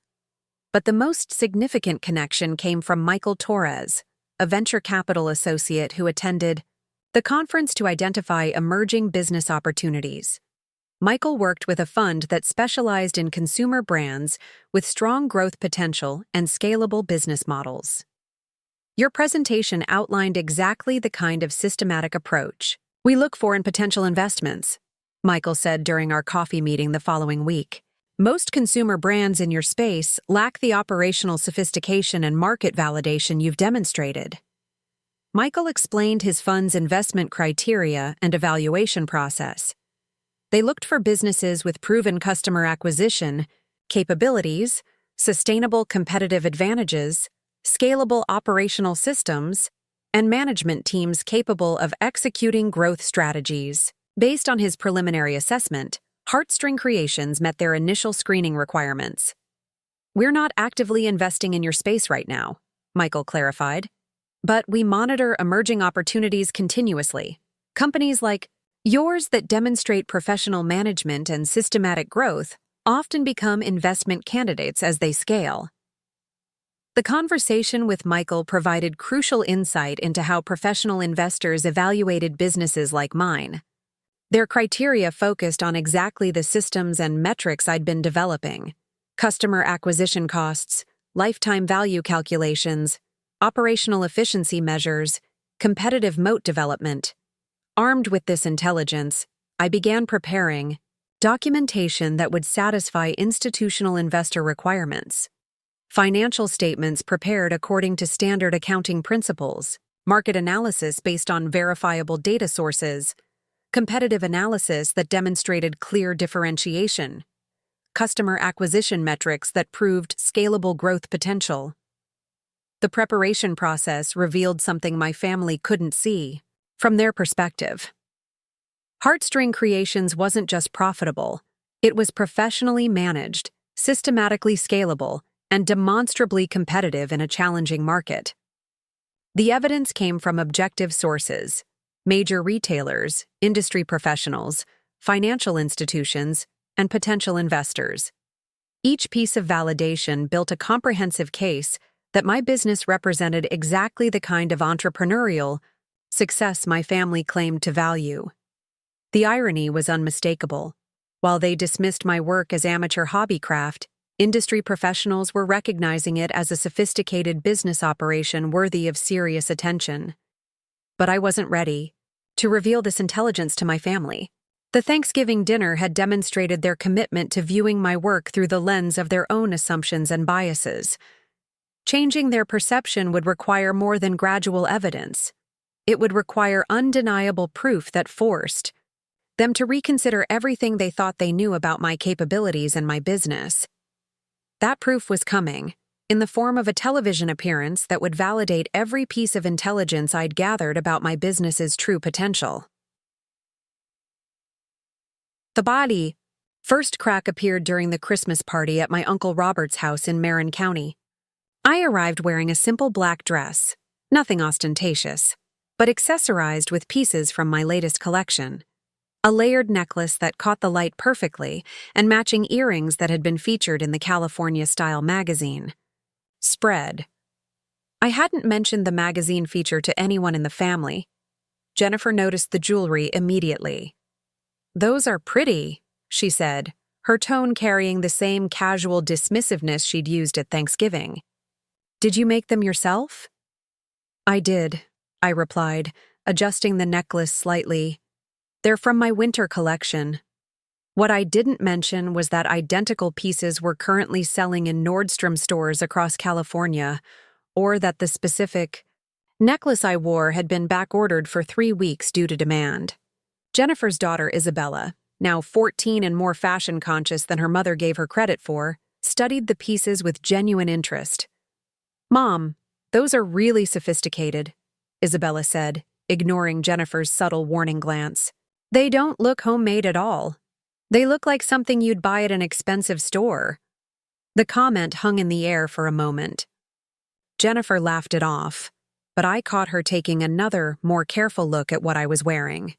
But the most significant connection came from Michael Torres, a venture capital associate who attended the conference to identify emerging business opportunities. Michael worked with a fund that specialized in consumer brands with strong growth potential and scalable business models. Your presentation outlined exactly the kind of systematic approach we look for in potential investments, Michael said during our coffee meeting the following week. Most consumer brands in your space lack the operational sophistication and market validation you've demonstrated. Michael explained his fund's investment criteria and evaluation process. They looked for businesses with proven customer acquisition capabilities, sustainable competitive advantages, scalable operational systems, and management teams capable of executing growth strategies. Based on his preliminary assessment, Heartstring Creations met their initial screening requirements. We're not actively investing in your space right now, Michael clarified, but we monitor emerging opportunities continuously. Companies like yours that demonstrate professional management and systematic growth often become investment candidates as they scale. The conversation with Michael provided crucial insight into how professional investors evaluated businesses like mine. Their criteria focused on exactly the systems and metrics I'd been developing: customer acquisition costs, lifetime value calculations, operational efficiency measures, competitive moat development. Armed with this intelligence, I began preparing documentation that would satisfy institutional investor requirements. Financial statements prepared according to standard accounting principles, market analysis based on verifiable data sources, competitive analysis that demonstrated clear differentiation, customer acquisition metrics that proved scalable growth potential. The preparation process revealed something my family couldn't see. From their perspective, Heartstring Creations wasn't just profitable, it was professionally managed, systematically scalable, and demonstrably competitive in a challenging market. The evidence came from objective sources: major retailers, industry professionals, financial institutions, and potential investors. Each piece of validation built a comprehensive case that my business represented exactly the kind of entrepreneurial success my family claimed to value. The irony was unmistakable. While they dismissed my work as amateur hobbycraft, industry professionals were recognizing it as a sophisticated business operation worthy of serious attention. But I wasn't ready to reveal this intelligence to my family. The Thanksgiving dinner had demonstrated their commitment to viewing my work through the lens of their own assumptions and biases. Changing their perception would require more than gradual evidence. It would require undeniable proof that forced them to reconsider everything they thought they knew about my capabilities and my business. That proof was coming, in the form of a television appearance that would validate every piece of intelligence I'd gathered about my business's true potential. The body. First crack appeared during the Christmas party at my Uncle Robert's house in Marin County. I arrived wearing a simple black dress, nothing ostentatious, but accessorized with pieces from my latest collection. A layered necklace that caught the light perfectly, and matching earrings that had been featured in the California Style magazine. Spread. I hadn't mentioned the magazine feature to anyone in the family. Jennifer noticed the jewelry immediately. "Those are pretty," she said, her tone carrying the same casual dismissiveness she'd used at Thanksgiving. "Did you make them yourself?" "I did," I replied, adjusting the necklace slightly. "They're from my winter collection." What I didn't mention was that identical pieces were currently selling in Nordstrom stores across California, or that the specific necklace I wore had been backordered for 3 weeks due to demand. Jennifer's daughter, Isabella, now 14 and more fashion-conscious than her mother gave her credit for, studied the pieces with genuine interest. "Mom, those are really sophisticated," Isabella said, ignoring Jennifer's subtle warning glance. "They don't look homemade at all. They look like something you'd buy at an expensive store." The comment hung in the air for a moment. Jennifer laughed it off, but I caught her taking another, more careful look at what I was wearing.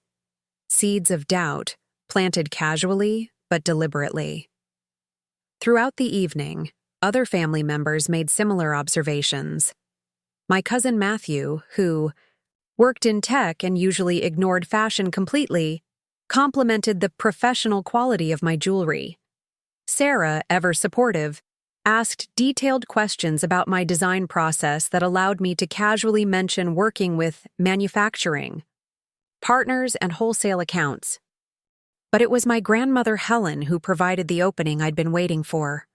Seeds of doubt, planted casually but deliberately. Throughout the evening, other family members made similar observations. My cousin Matthew, who worked in tech and usually ignored fashion completely, complimented the professional quality of my jewelry. Sarah, ever supportive, asked detailed questions about my design process that allowed me to casually mention working with manufacturing, partners, and wholesale accounts. But it was my grandmother Helen who provided the opening I'd been waiting for.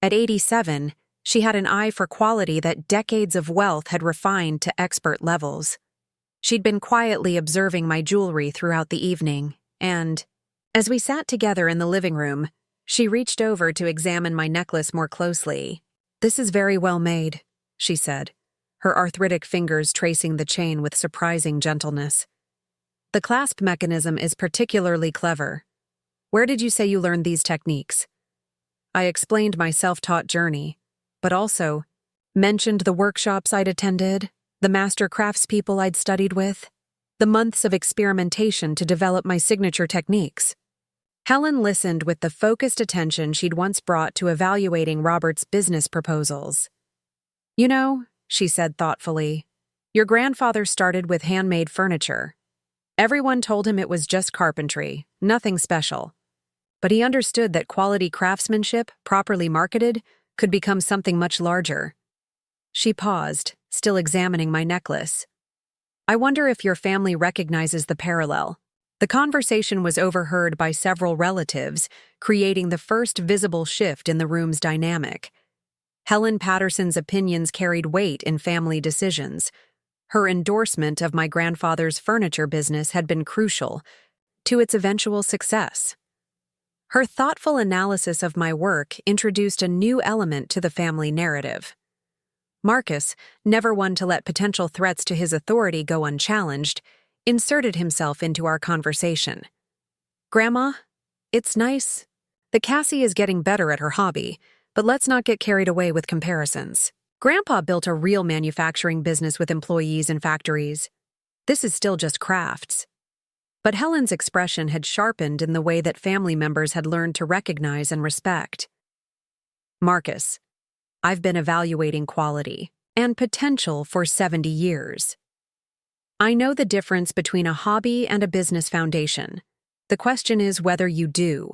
At 87, she had an eye for quality that decades of wealth had refined to expert levels. She'd been quietly observing my jewelry throughout the evening, and, as we sat together in the living room, she reached over to examine my necklace more closely. "This is very well made," she said, her arthritic fingers tracing the chain with surprising gentleness. "The clasp mechanism is particularly clever. Where did you say you learned these techniques?" I explained my self-taught journey, but also mentioned the workshops I'd attended, the master craftspeople I'd studied with, the months of experimentation to develop my signature techniques. Helen listened with the focused attention she'd once brought to evaluating Robert's business proposals. "You know," she said thoughtfully, "your grandfather started with handmade furniture. Everyone told him it was just carpentry, nothing special. But he understood that quality craftsmanship, properly marketed, could become something much larger." She paused, still examining my necklace. "I wonder if your family recognizes the parallel." The conversation was overheard by several relatives, creating the first visible shift in the room's dynamic. Helen Patterson's opinions carried weight in family decisions. Her endorsement of my grandfather's furniture business had been crucial to its eventual success. Her thoughtful analysis of my work introduced a new element to the family narrative. Marcus, never one to let potential threats to his authority go unchallenged, inserted himself into our conversation. "Grandma, it's nice. The Cassie is getting better at her hobby, but let's not get carried away with comparisons. Grandpa built a real manufacturing business with employees and factories. This is still just crafts." But Helen's expression had sharpened in the way that family members had learned to recognize and respect. "Marcus, I've been evaluating quality. and potential for 70 years. I know the difference between a hobby and a business foundation. The question is whether you do.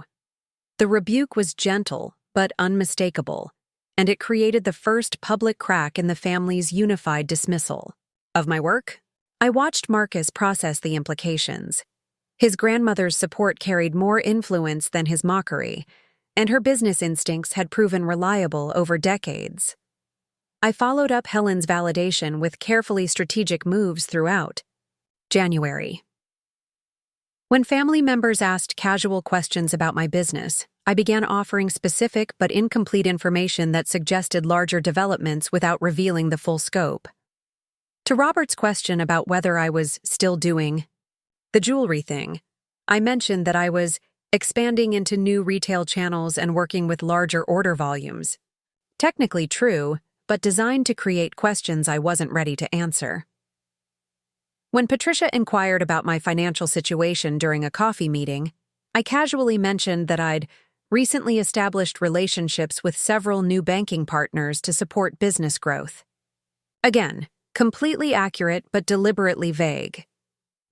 The rebuke was gentle but unmistakable, and it created the first public crack in the family's unified dismissal. Of my work, I watched Marcus process the implications. His grandmother's support carried more influence than his mockery, and her business instincts had proven reliable over decades. I followed up Helen's validation with carefully strategic moves throughout. January. When family members asked casual questions about my business, I began offering specific but incomplete information that suggested larger developments without revealing the full scope. To Robert's question about whether I was still doing the jewelry thing, I mentioned that I was expanding into new retail channels and working with larger order volumes. Technically true, but designed to create questions I wasn't ready to answer. When Patricia inquired about my financial situation during a coffee meeting, I casually mentioned that I'd recently established relationships with several new banking partners to support business growth. Again, completely accurate but deliberately vague.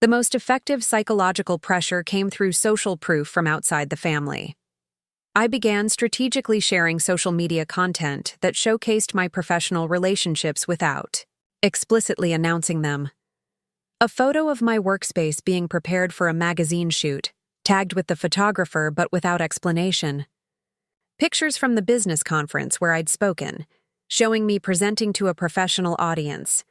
The most effective psychological pressure came through social proof from outside the family. I began strategically sharing social media content that showcased my professional relationships without explicitly announcing them. A photo of my workspace being prepared for a magazine shoot, tagged with the photographer but without explanation. Pictures from the business conference where I'd spoken, showing me presenting to a professional audience.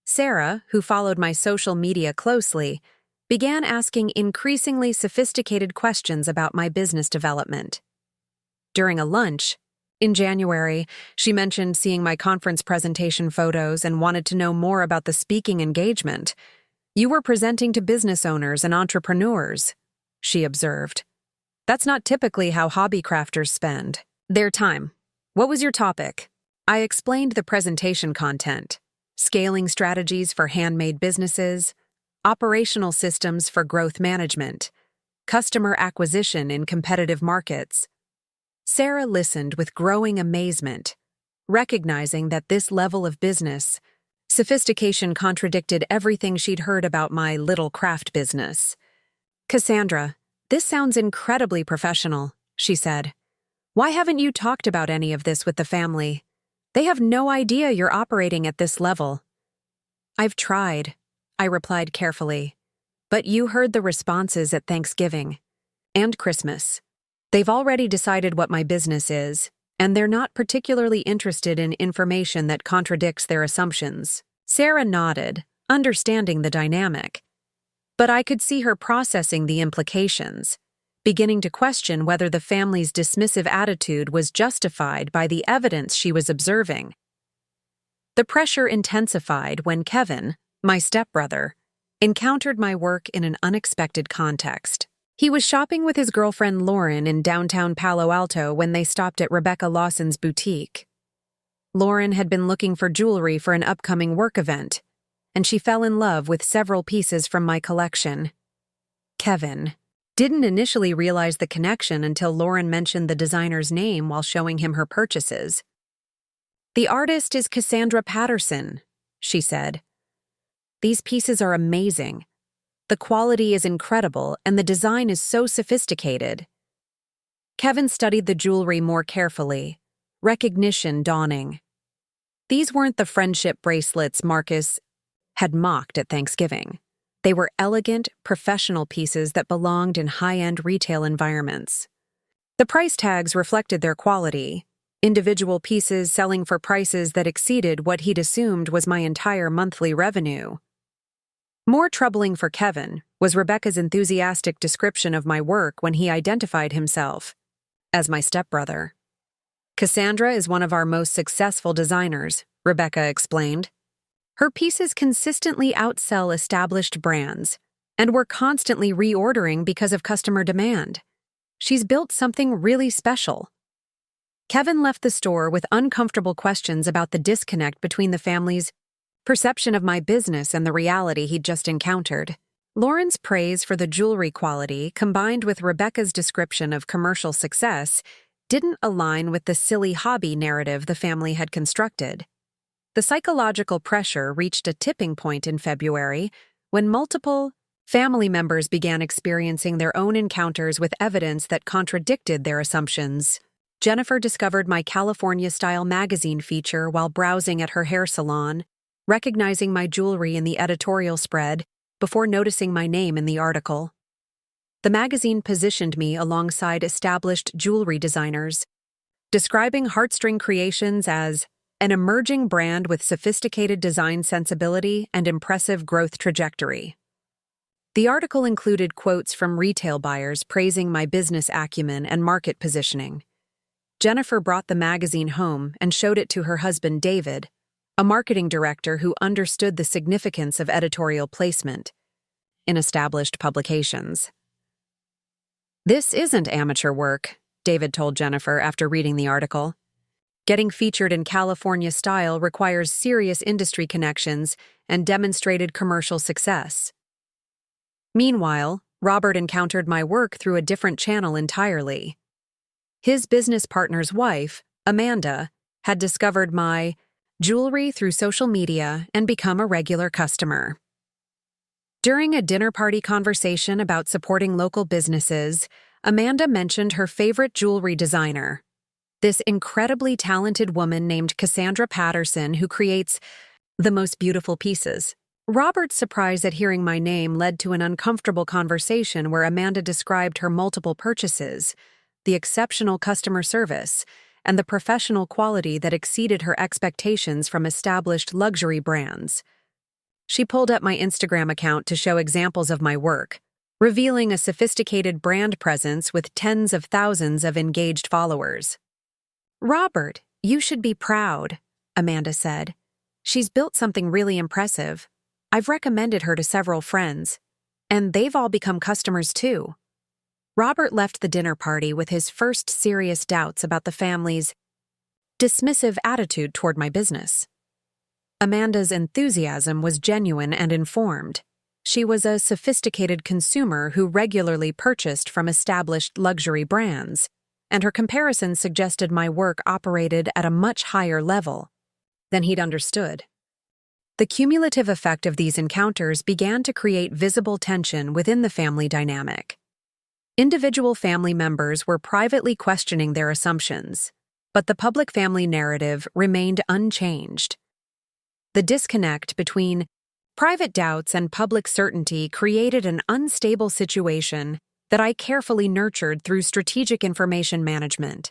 Sarah, who followed my social media closely, began asking increasingly sophisticated questions about my business development. During a lunch, in January, she mentioned seeing my conference presentation photos and wanted to know more about the speaking engagement. "You were presenting to business owners and entrepreneurs," she observed. "That's not typically how hobby crafters spend their time. What was your topic?" I explained the presentation content: scaling strategies for handmade businesses, operational systems for growth management, customer acquisition in competitive markets. Sarah listened with growing amazement, recognizing that this level of business sophistication contradicted everything she'd heard about my little craft business. "Cassandra, this sounds incredibly professional," she said. "Why haven't you talked about any of this with the family? They have no idea you're operating at this level." "I've tried," I replied carefully. "But you heard the responses at Thanksgiving and Christmas. They've already decided what my business is, and they're not particularly interested in information that contradicts their assumptions." Sarah nodded, understanding the dynamic. But I could see her processing the implications, beginning to question whether the family's dismissive attitude was justified by the evidence she was observing. The pressure intensified when Kevin, my stepbrother, encountered my work in an unexpected context. He was shopping with his girlfriend Lauren in downtown Palo Alto when they stopped at Rebecca Lawson's boutique. Lauren had been looking for jewelry for an upcoming work event, and she fell in love with several pieces from my collection. Kevin didn't initially realize the connection until Lauren mentioned the designer's name while showing him her purchases. "The artist is Cassandra Patterson," she said. "These pieces are amazing. The quality is incredible and the design is so sophisticated." Kevin studied the jewelry more carefully, recognition dawning. These weren't the friendship bracelets Marcus had mocked at Thanksgiving. They were elegant, professional pieces that belonged in high-end retail environments. The price tags reflected their quality, individual pieces selling for prices that exceeded what he'd assumed was my entire monthly revenue. More troubling for Kevin was Rebecca's enthusiastic description of my work when he identified himself as my stepbrother. "Cassandra is one of our most successful designers," Rebecca explained. "Her pieces consistently outsell established brands, and we're constantly reordering because of customer demand. She's built something really special." Kevin left the store with uncomfortable questions about the disconnect between the family's perception of my business and the reality he'd just encountered. Lauren's praise for the jewelry quality, combined with Rebecca's description of commercial success, didn't align with the silly hobby narrative the family had constructed. The psychological pressure reached a tipping point in February when multiple family members began experiencing their own encounters with evidence that contradicted their assumptions. Jennifer discovered my California-style magazine feature while browsing at her hair salon, recognizing my jewelry in the editorial spread before noticing my name in the article. The magazine positioned me alongside established jewelry designers, describing Heartstring Creations as an emerging brand with sophisticated design sensibility and impressive growth trajectory. The article included quotes from retail buyers praising my business acumen and market positioning. Jennifer brought the magazine home and showed it to her husband David, a marketing director who understood the significance of editorial placement in established publications. "This isn't amateur work," David told Jennifer after reading the article. "Getting featured in California style requires serious industry connections and demonstrated commercial success." Meanwhile, Robert encountered my work through a different channel entirely. His business partner's wife, Amanda, had discovered my jewelry through social media and become a regular customer. During a dinner party conversation about supporting local businesses, Amanda mentioned her favorite jewelry designer, this incredibly talented woman named Cassandra Patterson who creates the most beautiful pieces. Robert's surprise at hearing my name led to an uncomfortable conversation where Amanda described her multiple purchases, the exceptional customer service, and the professional quality that exceeded her expectations from established luxury brands. She pulled up my Instagram account to show examples of my work, revealing a sophisticated brand presence with tens of thousands of engaged followers. "Robert, you should be proud," Amanda said. "She's built something really impressive. I've recommended her to several friends, and they've all become customers too." Robert left the dinner party with his first serious doubts about the family's dismissive attitude toward my business. Amanda's enthusiasm was genuine and informed. She was a sophisticated consumer who regularly purchased from established luxury brands, and her comparisons suggested my work operated at a much higher level than he'd understood. The cumulative effect of these encounters began to create visible tension within the family dynamic. Individual family members were privately questioning their assumptions, but the public family narrative remained unchanged. The disconnect between private doubts and public certainty created an unstable situation that I carefully nurtured through strategic information management.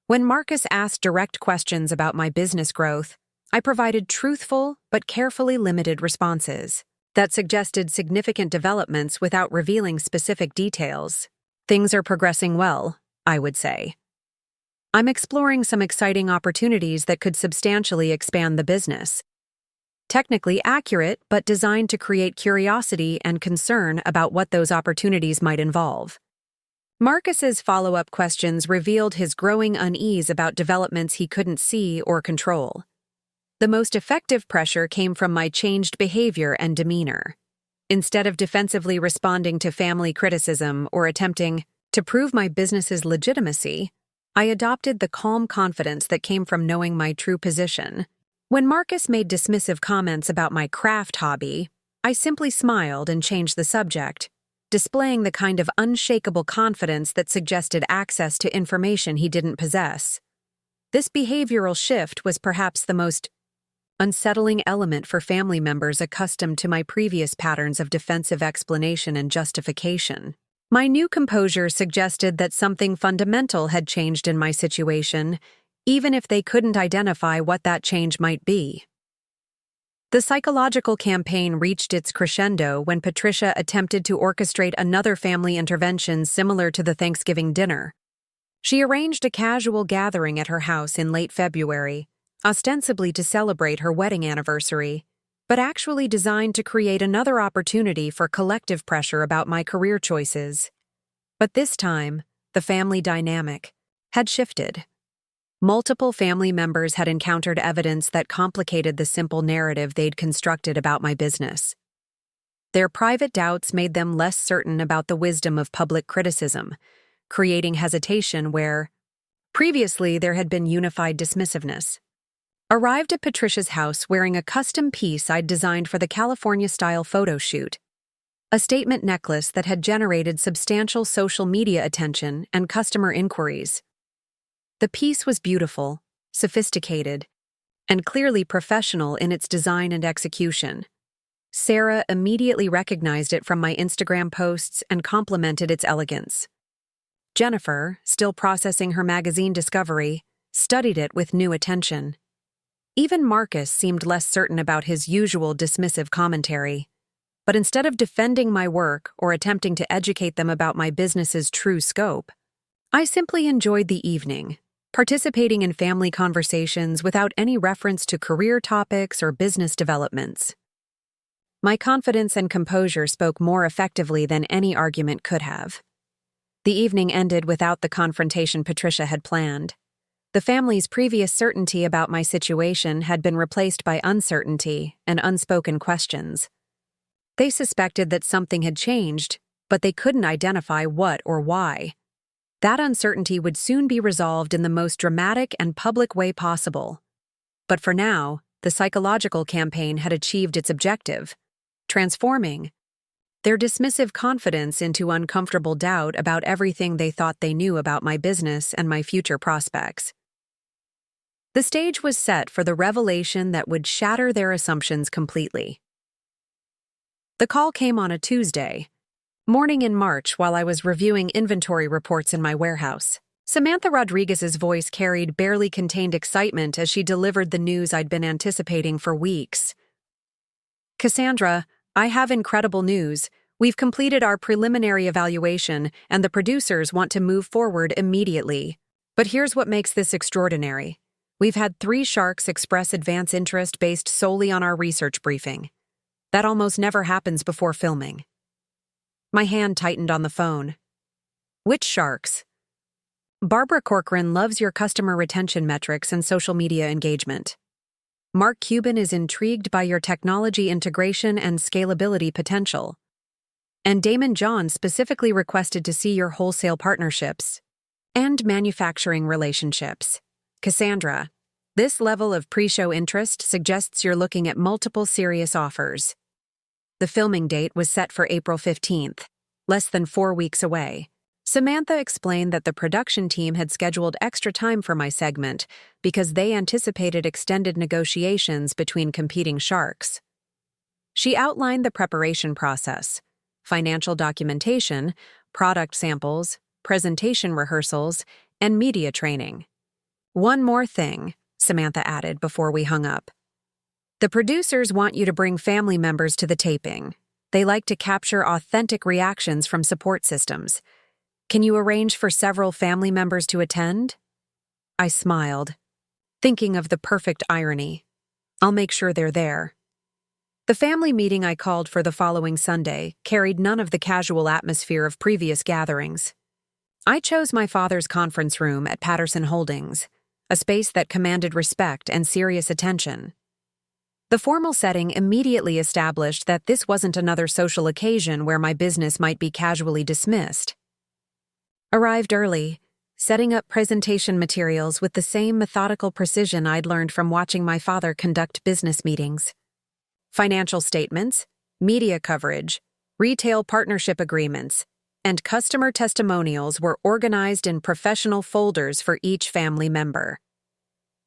When Marcus asked direct questions about my business growth, I provided truthful but carefully limited responses that suggested significant developments without revealing specific details. "Things are progressing well," I would say. "I'm exploring some exciting opportunities that could substantially expand the business." Technically accurate, but designed to create curiosity and concern about what those opportunities might involve. Marcus's follow-up questions revealed his growing unease about developments he couldn't see or control. The most effective pressure came from my changed behavior and demeanor. Instead of defensively responding to family criticism or attempting to prove my business's legitimacy, I adopted the calm confidence that came from knowing my true position. When Marcus made dismissive comments about my craft hobby, I simply smiled and changed the subject, displaying the kind of unshakable confidence that suggested access to information he didn't possess. This behavioral shift was perhaps the most unsettling element for family members accustomed to my previous patterns of defensive explanation and justification. My new composure suggested that something fundamental had changed in my situation, even if they couldn't identify what that change might be. The psychological campaign reached its crescendo when Patricia attempted to orchestrate another family intervention similar to the Thanksgiving dinner. She arranged a casual gathering at her house in late February, ostensibly to celebrate her wedding anniversary, but actually designed to create another opportunity for collective pressure about my career choices. But this time, the family dynamic had shifted. Multiple family members had encountered evidence that complicated the simple narrative they'd constructed about my business. Their private doubts made them less certain about the wisdom of public criticism, creating hesitation where previously there had been unified dismissiveness. Arrived at Patricia's house wearing a custom piece I'd designed for the California-style photo shoot. A statement necklace that had generated substantial social media attention and customer inquiries. The piece was beautiful, sophisticated, and clearly professional in its design and execution. Sarah immediately recognized it from my Instagram posts and complimented its elegance. Jennifer, still processing her magazine discovery, studied it with new attention. Even Marcus seemed less certain about his usual dismissive commentary. But instead of defending my work or attempting to educate them about my business's true scope, I simply enjoyed the evening, participating in family conversations without any reference to career topics or business developments. My confidence and composure spoke more effectively than any argument could have. The evening ended without the confrontation Patricia had planned. The family's previous certainty about my situation had been replaced by uncertainty and unspoken questions. They suspected that something had changed, but they couldn't identify what or why. That uncertainty would soon be resolved in the most dramatic and public way possible. But for now, the psychological campaign had achieved its objective, transforming their dismissive confidence into uncomfortable doubt about everything they thought they knew about my business and my future prospects. The stage was set for the revelation that would shatter their assumptions completely. The call came on a Tuesday morning in March while I was reviewing inventory reports in my warehouse. Samantha Rodriguez's voice carried barely contained excitement as she delivered the news I'd been anticipating for weeks. "Cassandra, I have incredible news. We've completed our preliminary evaluation, and the producers want to move forward immediately. But here's what makes this extraordinary. We've had 3 sharks express advance interest based solely on our research briefing. That almost never happens before filming." My hand tightened on the phone. "Which sharks?" "Barbara Corcoran loves your customer retention metrics and social media engagement. Mark Cuban is intrigued by your technology integration and scalability potential. And Damon John specifically requested to see your wholesale partnerships and manufacturing relationships. Cassandra, this level of pre-show interest suggests you're looking at multiple serious offers." The filming date was set for April 15th, less than 4 weeks away. Samantha explained that the production team had scheduled extra time for my segment because they anticipated extended negotiations between competing sharks. She outlined the preparation process: financial documentation, product samples, presentation rehearsals, and media training. "One more thing," Samantha added before we hung up. "The producers want you to bring family members to the taping. They like to capture authentic reactions from support systems. Can you arrange for several family members to attend?" I smiled, thinking of the perfect irony. "I'll make sure they're there." The family meeting I called for the following Sunday carried none of the casual atmosphere of previous gatherings. I chose my father's conference room at Patterson Holdings, a space that commanded respect and serious attention. The formal setting immediately established that this wasn't another social occasion where my business might be casually dismissed. Arrived early, setting up presentation materials with the same methodical precision I'd learned from watching my father conduct business meetings. Financial statements, media coverage, retail partnership agreements, and customer testimonials were organized in professional folders for each family member.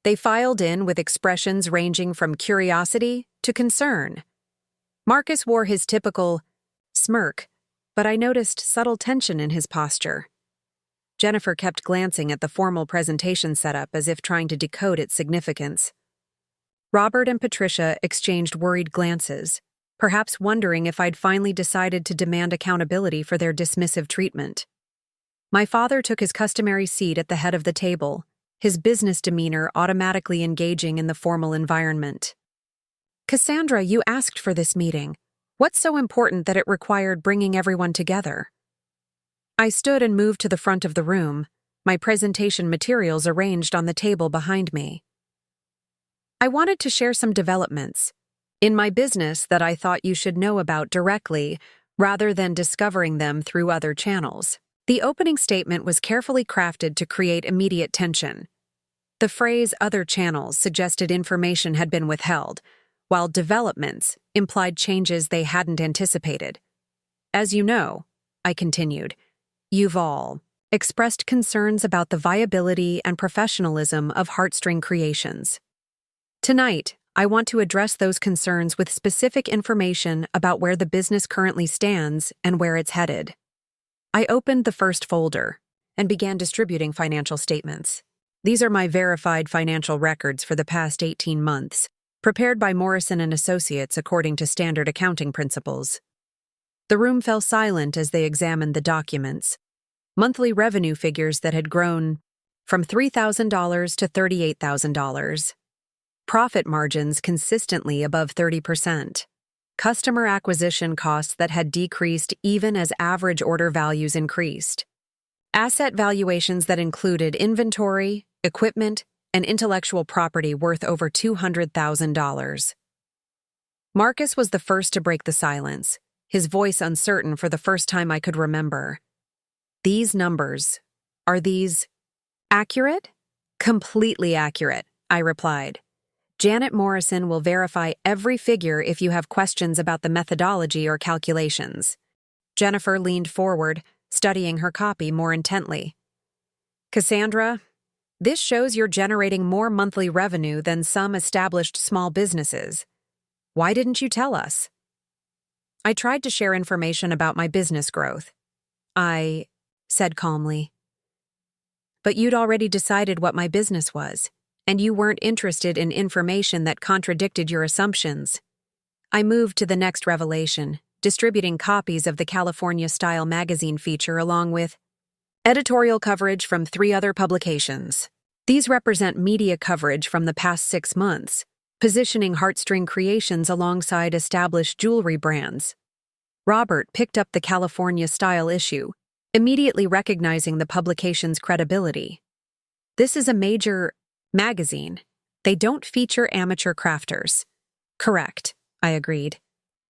They filed in with expressions ranging from curiosity to concern. Marcus wore his typical smirk, but I noticed subtle tension in his posture. Jennifer kept glancing at the formal presentation setup as if trying to decode its significance. Robert and Patricia exchanged worried glances, perhaps wondering if I'd finally decided to demand accountability for their dismissive treatment. My father took his customary seat at the head of the table, his business demeanor automatically engaging in the formal environment. "Cassandra, you asked for this meeting. What's so important that it required bringing everyone together?" I stood and moved to the front of the room, my presentation materials arranged on the table behind me. "I wanted to share some developments in my business that I thought you should know about directly rather than discovering them through other channels." The opening statement was carefully crafted to create immediate tension. The phrase other channels suggested information had been withheld, while developments implied changes they hadn't anticipated. As you know, I continued, you've all expressed concerns about the viability and professionalism of Heartstring Creations. Tonight, I want to address those concerns with specific information about where the business currently stands and where it's headed. I opened the first folder and began distributing financial statements. These are my verified financial records for the past 18 months, prepared by Morrison & Associates according to standard accounting principles. The room fell silent as they examined the documents. Monthly revenue figures that had grown from $3,000 to $38,000. Profit margins consistently above 30%. Customer acquisition costs that had decreased even as average order values increased. Asset valuations that included inventory, equipment, and intellectual property worth over $200,000. Marcus was the first to break the silence, his voice uncertain for the first time I could remember. These numbers, are these accurate? Completely accurate, I replied. Janet Morrison will verify every figure if you have questions about the methodology or calculations. Jennifer leaned forward, studying her copy more intently. Cassandra, this shows you're generating more monthly revenue than some established small businesses. Why didn't you tell us? I tried to share information about my business growth. I said calmly. But you'd already decided what my business was, and you weren't interested in information that contradicted your assumptions. I moved to the next revelation, distributing copies of the California Style magazine feature along with editorial coverage from 3 other publications. These represent media coverage from the past 6 months, positioning Heartstring Creations alongside established jewelry brands. Robert picked up the California Style issue, immediately recognizing the publication's credibility. This is a major magazine. They don't feature amateur crafters. Correct, I agreed.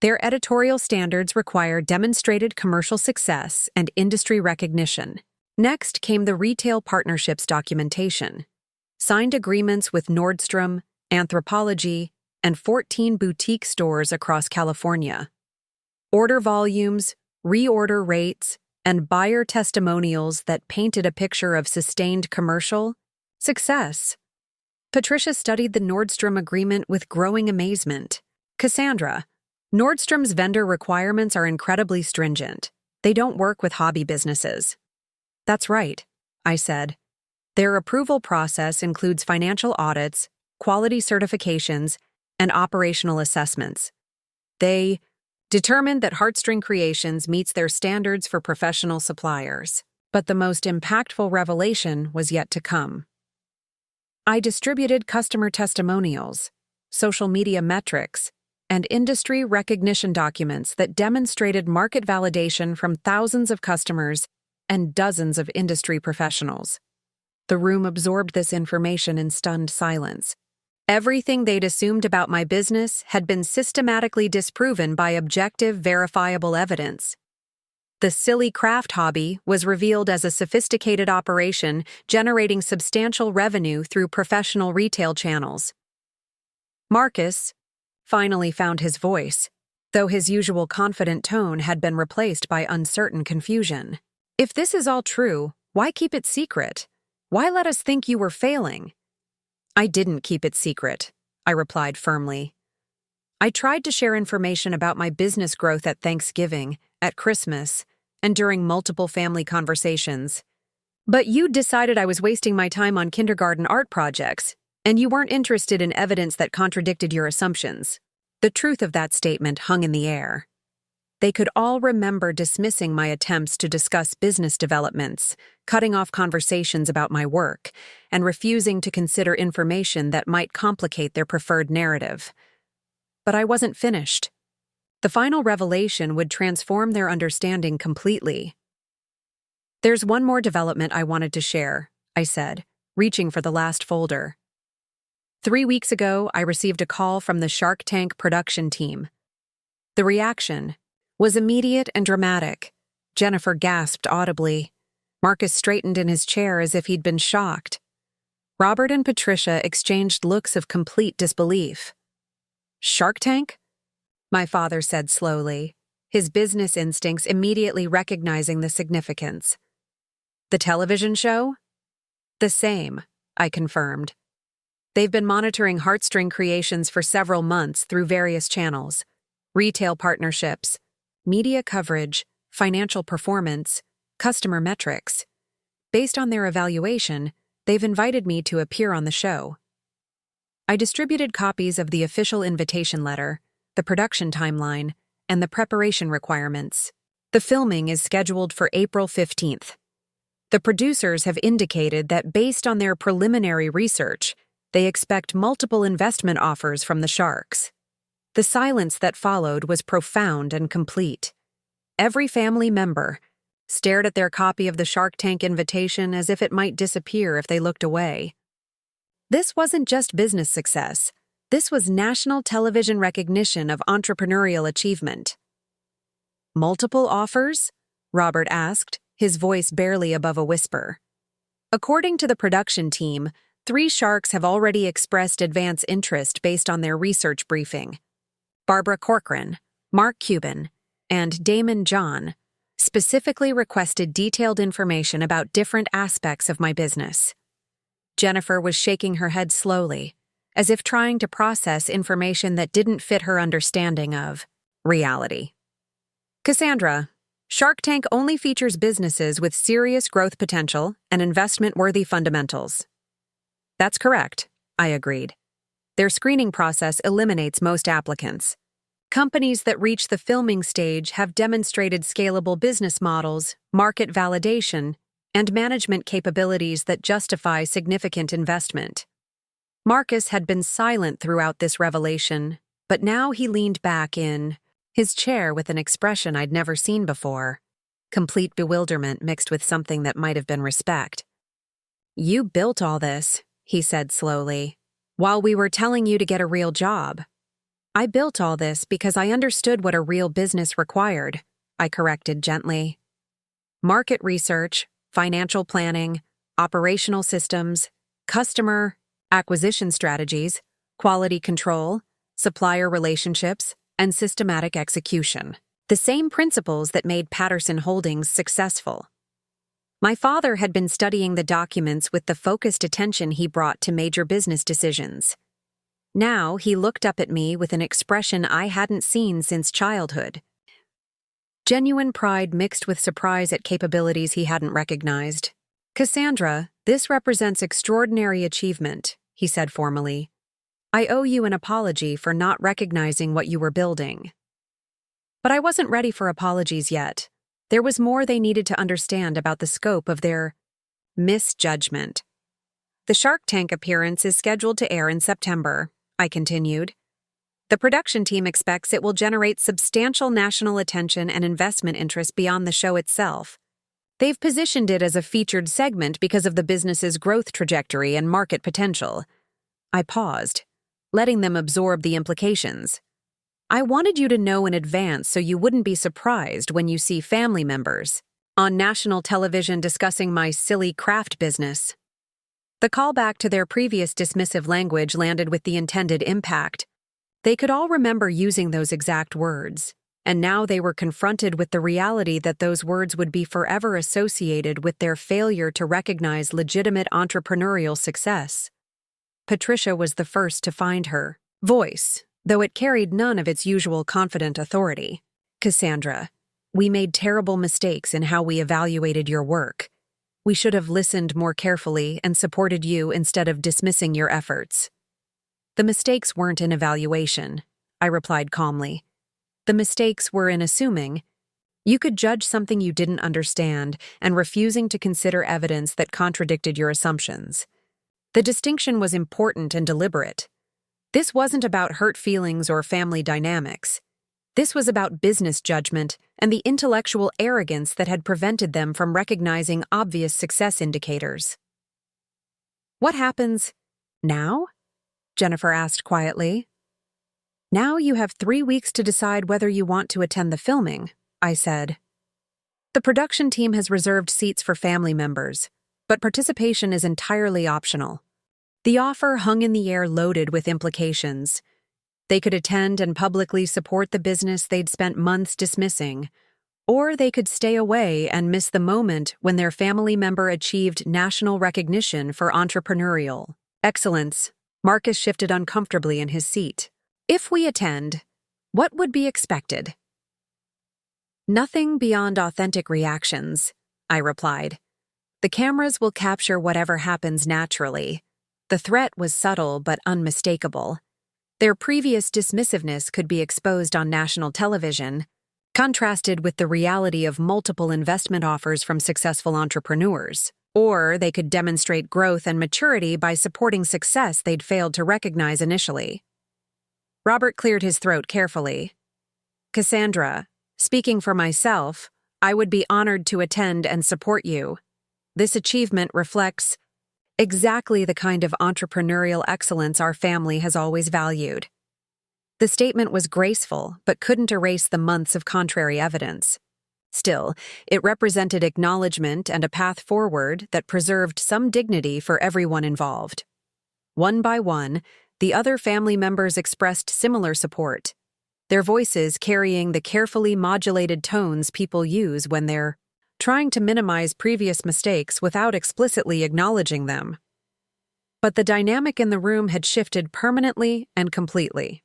Their editorial standards require demonstrated commercial success and industry recognition. Next came the retail partnerships documentation. Signed agreements with Nordstrom, Anthropologie, and 14 boutique stores across California. Order volumes, reorder rates, and buyer testimonials that painted a picture of sustained commercial success. Patricia studied the Nordstrom agreement with growing amazement. Cassandra, Nordstrom's vendor requirements are incredibly stringent. They don't work with hobby businesses. That's right, I said. Their approval process includes financial audits, quality certifications, and operational assessments. They determined that Heartstring Creations meets their standards for professional suppliers. But the most impactful revelation was yet to come. I distributed customer testimonials, social media metrics, and industry recognition documents that demonstrated market validation from thousands of customers and dozens of industry professionals. The room absorbed this information in stunned silence. Everything they'd assumed about my business had been systematically disproven by objective, verifiable evidence. The silly craft hobby was revealed as a sophisticated operation generating substantial revenue through professional retail channels. Marcus finally found his voice, though his usual confident tone had been replaced by uncertain confusion. If this is all true, why keep it secret? Why let us think you were failing? I didn't keep it secret, I replied firmly. I tried to share information about my business growth at Thanksgiving, at Christmas, and during multiple family conversations. But you decided I was wasting my time on kindergarten art projects, and you weren't interested in evidence that contradicted your assumptions. The truth of that statement hung in the air. They could all remember dismissing my attempts to discuss business developments, cutting off conversations about my work, and refusing to consider information that might complicate their preferred narrative. But I wasn't finished. The final revelation would transform their understanding completely. There's one more development I wanted to share, I said, reaching for the last folder. 3 weeks ago, I received a call from the Shark Tank production team. The reaction was immediate and dramatic. Jennifer gasped audibly. Marcus straightened in his chair as if he'd been shocked. Robert and Patricia exchanged looks of complete disbelief. Shark Tank? My father said slowly, his business instincts immediately recognizing the significance. The television show? The same, I confirmed. They've been monitoring Heartstring Creations for several months through various channels, retail partnerships, media coverage, financial performance, customer metrics. Based on their evaluation, they've invited me to appear on the show. I distributed copies of the official invitation letter, the production timeline, and the preparation requirements. The filming is scheduled for April 15th. The producers have indicated that based on their preliminary research, they expect multiple investment offers from the sharks. The silence that followed was profound and complete. Every family member stared at their copy of the Shark Tank invitation as if it might disappear if they looked away. This wasn't just business success. This was national television recognition of entrepreneurial achievement. Multiple offers? Robert asked, his voice barely above a whisper. According to the production team, 3 sharks have already expressed advance interest based on their research briefing. Barbara Corcoran, Mark Cuban, and Damon John specifically requested detailed information about different aspects of my business. Jennifer was shaking her head slowly, as if trying to process information that didn't fit her understanding of reality. Cassandra, Shark Tank only features businesses with serious growth potential and investment-worthy fundamentals. That's correct, I agreed. Their screening process eliminates most applicants. Companies that reach the filming stage have demonstrated scalable business models, market validation, and management capabilities that justify significant investment. Marcus had been silent throughout this revelation, but now he leaned back in his chair with an expression I'd never seen before, complete bewilderment mixed with something that might have been respect. You built all this, he said slowly, while we were telling you to get a real job. I built all this because I understood what a real business required, I corrected gently. Market research, financial planning, operational systems, customer, acquisition strategies, quality control, supplier relationships, and systematic execution. The same principles that made Patterson Holdings successful. My father had been studying the documents with the focused attention he brought to major business decisions. Now he looked up at me with an expression I hadn't seen since childhood. Genuine pride mixed with surprise at capabilities he hadn't recognized. Cassandra, this represents extraordinary achievement, he said formally. I owe you an apology for not recognizing what you were building. But I wasn't ready for apologies yet. There was more they needed to understand about the scope of their misjudgment. The Shark Tank appearance is scheduled to air in September, I continued. The production team expects it will generate substantial national attention and investment interest beyond the show itself. They've positioned it as a featured segment because of the business's growth trajectory and market potential. I paused, letting them absorb the implications. I wanted you to know in advance so you wouldn't be surprised when you see family members on national television discussing my silly craft business. The callback to their previous dismissive language landed with the intended impact. They could all remember using those exact words, and now they were confronted with the reality that those words would be forever associated with their failure to recognize legitimate entrepreneurial success. Patricia was the first to find her voice, though it carried none of its usual confident authority. Cassandra, we made terrible mistakes in how we evaluated your work. We should have listened more carefully and supported you instead of dismissing your efforts. The mistakes weren't in evaluation, I replied calmly. The mistakes were in assuming you could judge something you didn't understand and refusing to consider evidence that contradicted your assumptions. The distinction was important and deliberate. This wasn't about hurt feelings or family dynamics. This was about business judgment and the intellectual arrogance that had prevented them from recognizing obvious success indicators. What happens now? Jennifer asked quietly. Now you have 3 weeks to decide whether you want to attend the filming, I said. The production team has reserved seats for family members, but participation is entirely optional. The offer hung in the air loaded with implications. They could attend and publicly support the business they'd spent months dismissing, or they could stay away and miss the moment when their family member achieved national recognition for entrepreneurial excellence. Marcus shifted uncomfortably in his seat. If we attend, what would be expected? Nothing beyond authentic reactions, I replied. The cameras will capture whatever happens naturally. The threat was subtle but unmistakable. Their previous dismissiveness could be exposed on national television, contrasted with the reality of multiple investment offers from successful entrepreneurs. Or they could demonstrate growth and maturity by supporting success they'd failed to recognize initially. Robert cleared his throat carefully. Cassandra, speaking for myself, I would be honored to attend and support you. This achievement reflects exactly the kind of entrepreneurial excellence our family has always valued. The statement was graceful, but couldn't erase the months of contrary evidence. Still, it represented acknowledgement and a path forward that preserved some dignity for everyone involved. One by one, the other family members expressed similar support, their voices carrying the carefully modulated tones people use when they're trying to minimize previous mistakes without explicitly acknowledging them. But the dynamic in the room had shifted permanently and completely.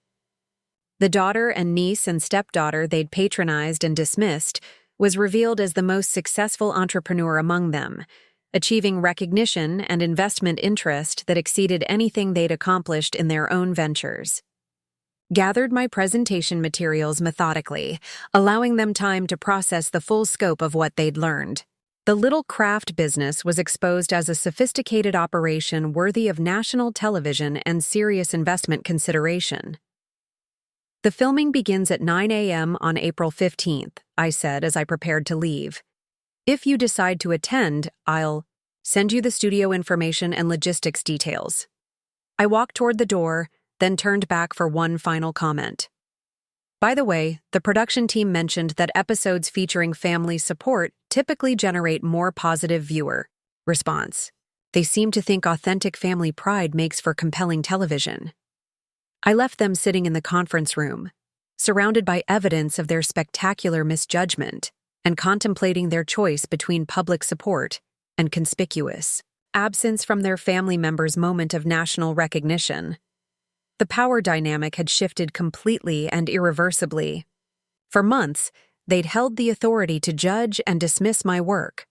The daughter and niece and stepdaughter they'd patronized and dismissed was revealed as the most successful entrepreneur among them, achieving recognition and investment interest that exceeded anything they'd accomplished in their own ventures. Gathered my presentation materials methodically, allowing them time to process the full scope of what they'd learned. The little craft business was exposed as a sophisticated operation worthy of national television and serious investment consideration. The filming begins at 9 a.m. on April 15th, I said as I prepared to leave. If you decide to attend, I'll send you the studio information and logistics details. I walked toward the door, then turned back for one final comment. By the way, the production team mentioned that episodes featuring family support typically generate more positive viewer response. They seem to think authentic family pride makes for compelling television. I left them sitting in the conference room, surrounded by evidence of their spectacular misjudgment and contemplating their choice between public support and conspicuous absence from their family members' moment of national recognition. The power dynamic had shifted completely and irreversibly. For months, they'd held the authority to judge and dismiss my work.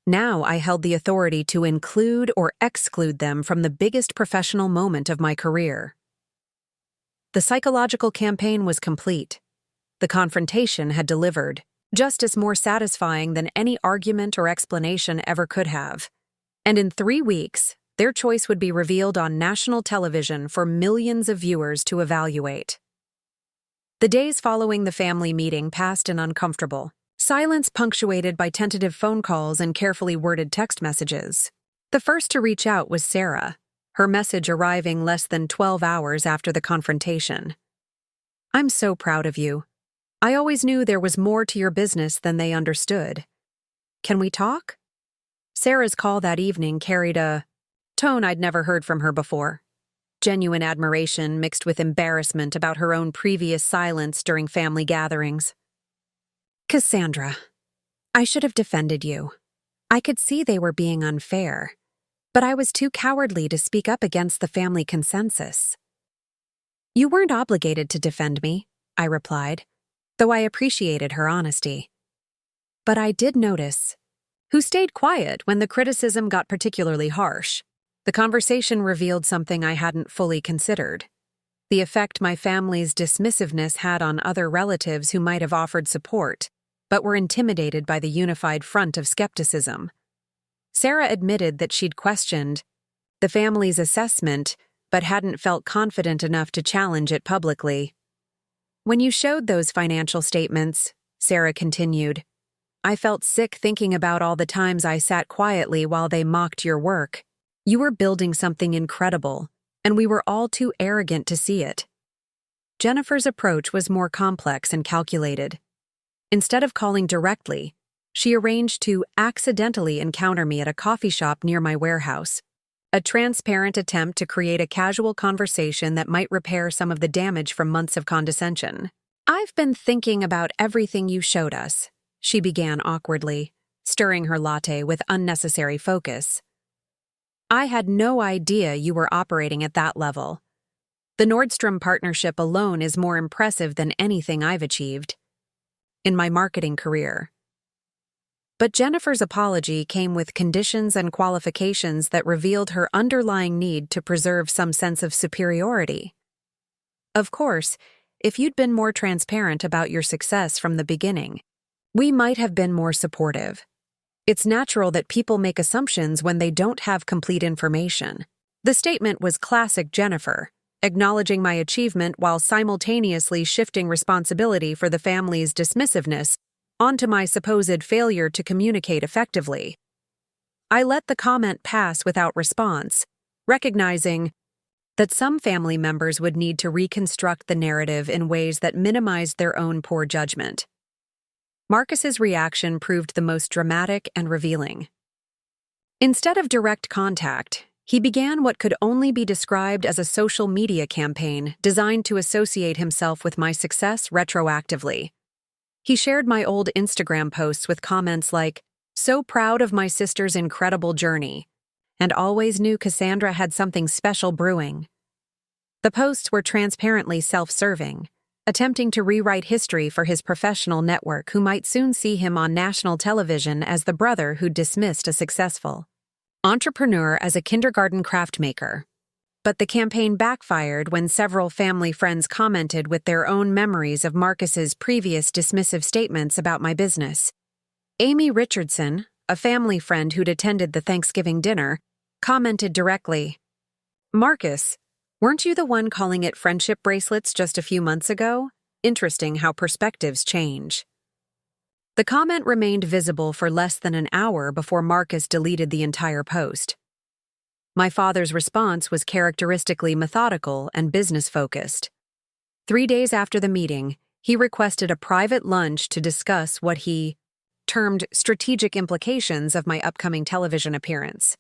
Now I held the authority to include or exclude them from the biggest professional moment of my career. The psychological campaign was complete. The confrontation had delivered, justice more satisfying than any argument or explanation ever could have. And in 3 weeks, their choice would be revealed on national television for millions of viewers to evaluate. The days following the family meeting passed in uncomfortable silence punctuated by tentative phone calls and carefully worded text messages. The first to reach out was Sarah, her message arriving less than 12 hours after the confrontation. I'm so proud of you. I always knew there was more to your business than they understood. Can we talk? Sarah's call that evening carried a tone I'd never heard from her before. Genuine admiration mixed with embarrassment about her own previous silence during family gatherings. Cassandra, I should have defended you. I could see they were being unfair, but I was too cowardly to speak up against the family consensus. You weren't obligated to defend me, I replied, though I appreciated her honesty. But I did notice who stayed quiet when the criticism got particularly harsh. The conversation revealed something I hadn't fully considered: the effect my family's dismissiveness had on other relatives who might have offered support, but were intimidated by the unified front of skepticism. Sarah admitted that she'd questioned the family's assessment, but hadn't felt confident enough to challenge it publicly. When you showed those financial statements, Sarah continued, I felt sick thinking about all the times I sat quietly while they mocked your work. You were building something incredible, and we were all too arrogant to see it. Jennifer's approach was more complex and calculated. Instead of calling directly, she arranged to accidentally encounter me at a coffee shop near my warehouse. a transparent attempt to create a casual conversation that might repair some of the damage from months of condescension. "I've been thinking about everything you showed us," she began awkwardly, stirring her latte with unnecessary focus. "I had no idea you were operating at that level. The Nordstrom partnership alone is more impressive than anything I've achieved in my marketing career." But Jennifer's apology came with conditions and qualifications that revealed her underlying need to preserve some sense of superiority. "Of course, if you'd been more transparent about your success from the beginning, we might have been more supportive. It's natural that people make assumptions when they don't have complete information." The statement was classic Jennifer, acknowledging my achievement while simultaneously shifting responsibility for the family's dismissiveness onto my supposed failure to communicate effectively. I let the comment pass without response, recognizing that some family members would need to reconstruct the narrative in ways that minimized their own poor judgment. Marcus's reaction proved the most dramatic and revealing. Instead of direct contact, he began what could only be described as a social media campaign designed to associate himself with my success retroactively. He shared my old Instagram posts with comments like, "So proud of my sister's incredible journey," and "always knew Cassandra had something special brewing." The posts were transparently self-serving, attempting to rewrite history for his professional network who might soon see him on national television as the brother who dismissed a successful entrepreneur as a kindergarten craft maker. But the campaign backfired when several family friends commented with their own memories of Marcus's previous dismissive statements about my business. Amy Richardson, a family friend who'd attended the Thanksgiving dinner, commented directly, "Marcus, weren't you the one calling it friendship bracelets just a few months ago? Interesting how perspectives change." The comment remained visible for less than an hour before Marcus deleted the entire post. My father's response was characteristically methodical and business-focused. 3 days after the meeting, he requested a private lunch to discuss what he termed strategic implications of my upcoming television appearance.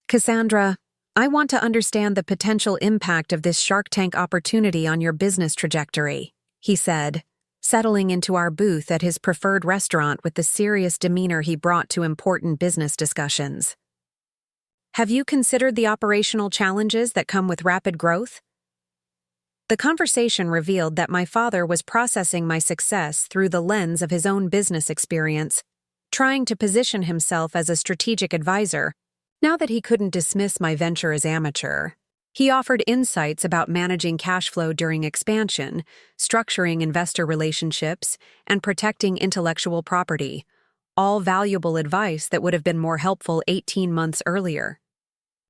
"Cassandra, I want to understand the potential impact of this Shark Tank opportunity on your business trajectory," he said, settling into our booth at his preferred restaurant with the serious demeanor he brought to important business discussions. "Have you considered the operational challenges that come with rapid growth?" The conversation revealed that my father was processing my success through the lens of his own business experience, trying to position himself as a strategic advisor, now that he couldn't dismiss my venture as amateur. He offered insights about managing cash flow during expansion, structuring investor relationships, and protecting intellectual property, all valuable advice that would have been more helpful 18 months earlier.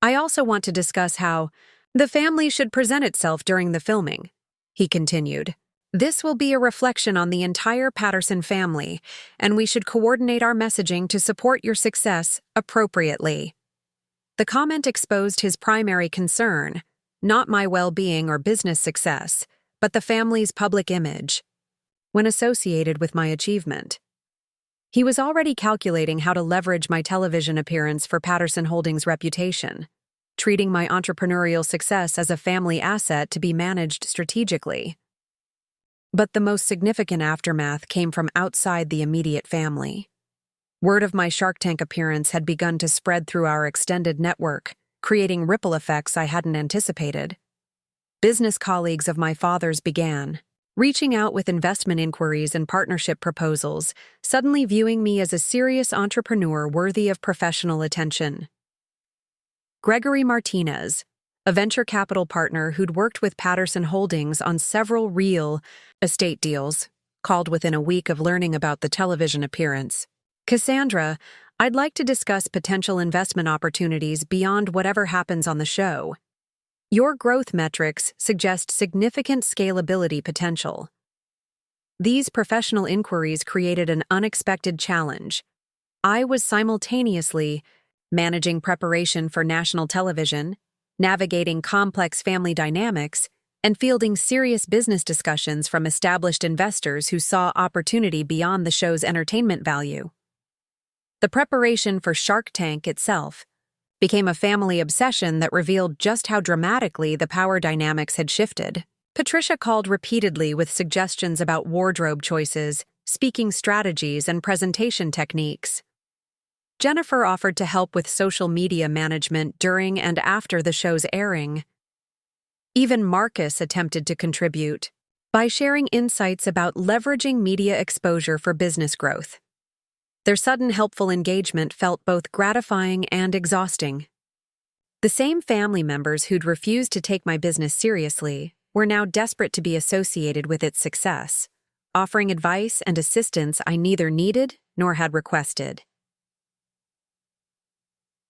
"I also want to discuss how the family should present itself during the filming," he continued. "This will be a reflection on the entire Patterson family, and we should coordinate our messaging to support your success appropriately." The comment exposed his primary concern, not my well-being or business success, but the family's public image, when associated with my achievement. He was already calculating how to leverage my television appearance for Patterson Holdings' reputation, treating my entrepreneurial success as a family asset to be managed strategically. But the most significant aftermath came from outside the immediate family. Word of my Shark Tank appearance had begun to spread through our extended network, creating ripple effects I hadn't anticipated. Business colleagues of my father's began reaching out with investment inquiries and partnership proposals, suddenly viewing me as a serious entrepreneur worthy of professional attention. Gregory Martinez, a venture capital partner who'd worked with Patterson Holdings on several real estate deals, called within a week of learning about the television appearance. "Cassandra, I'd like to discuss potential investment opportunities beyond whatever happens on the show. Your growth metrics suggest significant scalability potential." These professional inquiries created an unexpected challenge. I was simultaneously managing preparation for national television, navigating complex family dynamics, and fielding serious business discussions from established investors who saw opportunity beyond the show's entertainment value. The preparation for Shark Tank itself became a family obsession that revealed just how dramatically the power dynamics had shifted. Patricia called repeatedly with suggestions about wardrobe choices, speaking strategies, and presentation techniques. Jennifer offered to help with social media management during and after the show's airing. Even Marcus attempted to contribute by sharing insights about leveraging media exposure for business growth. Their sudden helpful engagement felt both gratifying and exhausting. The same family members who'd refused to take my business seriously were now desperate to be associated with its success, offering advice and assistance I neither needed nor had requested.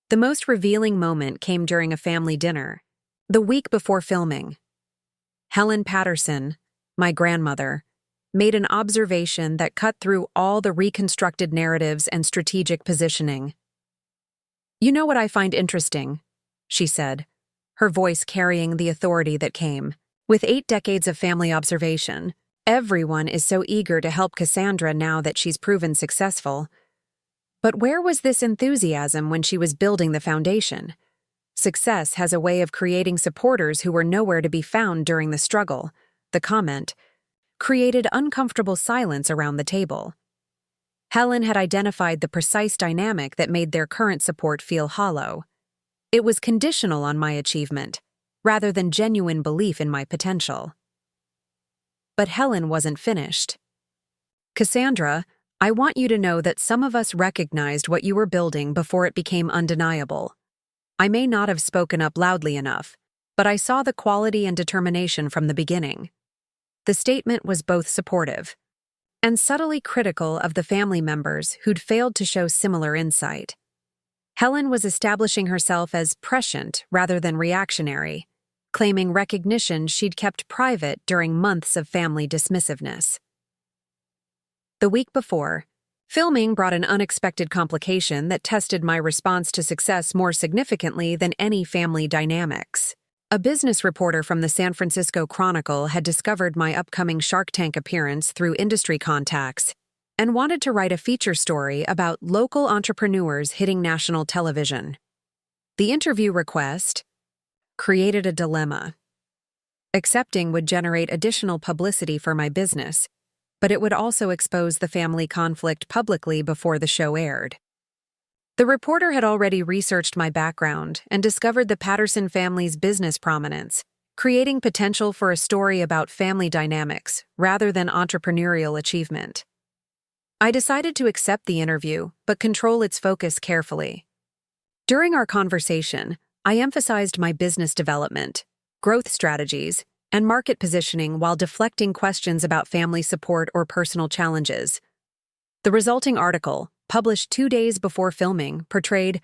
The most revealing moment came during a family dinner, the week before filming. Helen Patterson, my grandmother, made an observation that cut through all the reconstructed narratives and strategic positioning. "You know what I find interesting?" she said, her voice carrying the authority that came. "With 8 decades of family observation, everyone is so eager to help Cassandra now that she's proven successful. But where was this enthusiasm when she was building the foundation? Success has a way of creating supporters who were nowhere to be found during the struggle." The comment created uncomfortable silence around the table. Helen had identified the precise dynamic that made their current support feel hollow. It was conditional on my achievement, rather than genuine belief in my potential. But Helen wasn't finished. "Cassandra, I want you to know that some of us recognized what you were building before it became undeniable. I may not have spoken up loudly enough, but I saw the quality and determination from the beginning." The statement was both supportive and subtly critical of the family members who'd failed to show similar insight. Helen was establishing herself as prescient rather than reactionary, claiming recognition she'd kept private during months of family dismissiveness. The week before, filming brought an unexpected complication that tested my response to success more significantly than any family dynamics. A business reporter from the San Francisco Chronicle had discovered my upcoming Shark Tank appearance through industry contacts and wanted to write a feature story about local entrepreneurs hitting national television. The interview request created a dilemma. Accepting would generate additional publicity for my business, but it would also expose the family conflict publicly before the show aired. The reporter had already researched my background and discovered the Patterson family's business prominence, creating potential for a story about family dynamics rather than entrepreneurial achievement. I decided to accept the interview, but control its focus carefully. During our conversation, I emphasized my business development, growth strategies, and market positioning while deflecting questions about family support or personal challenges. The resulting article, published 2 days before filming, portrayed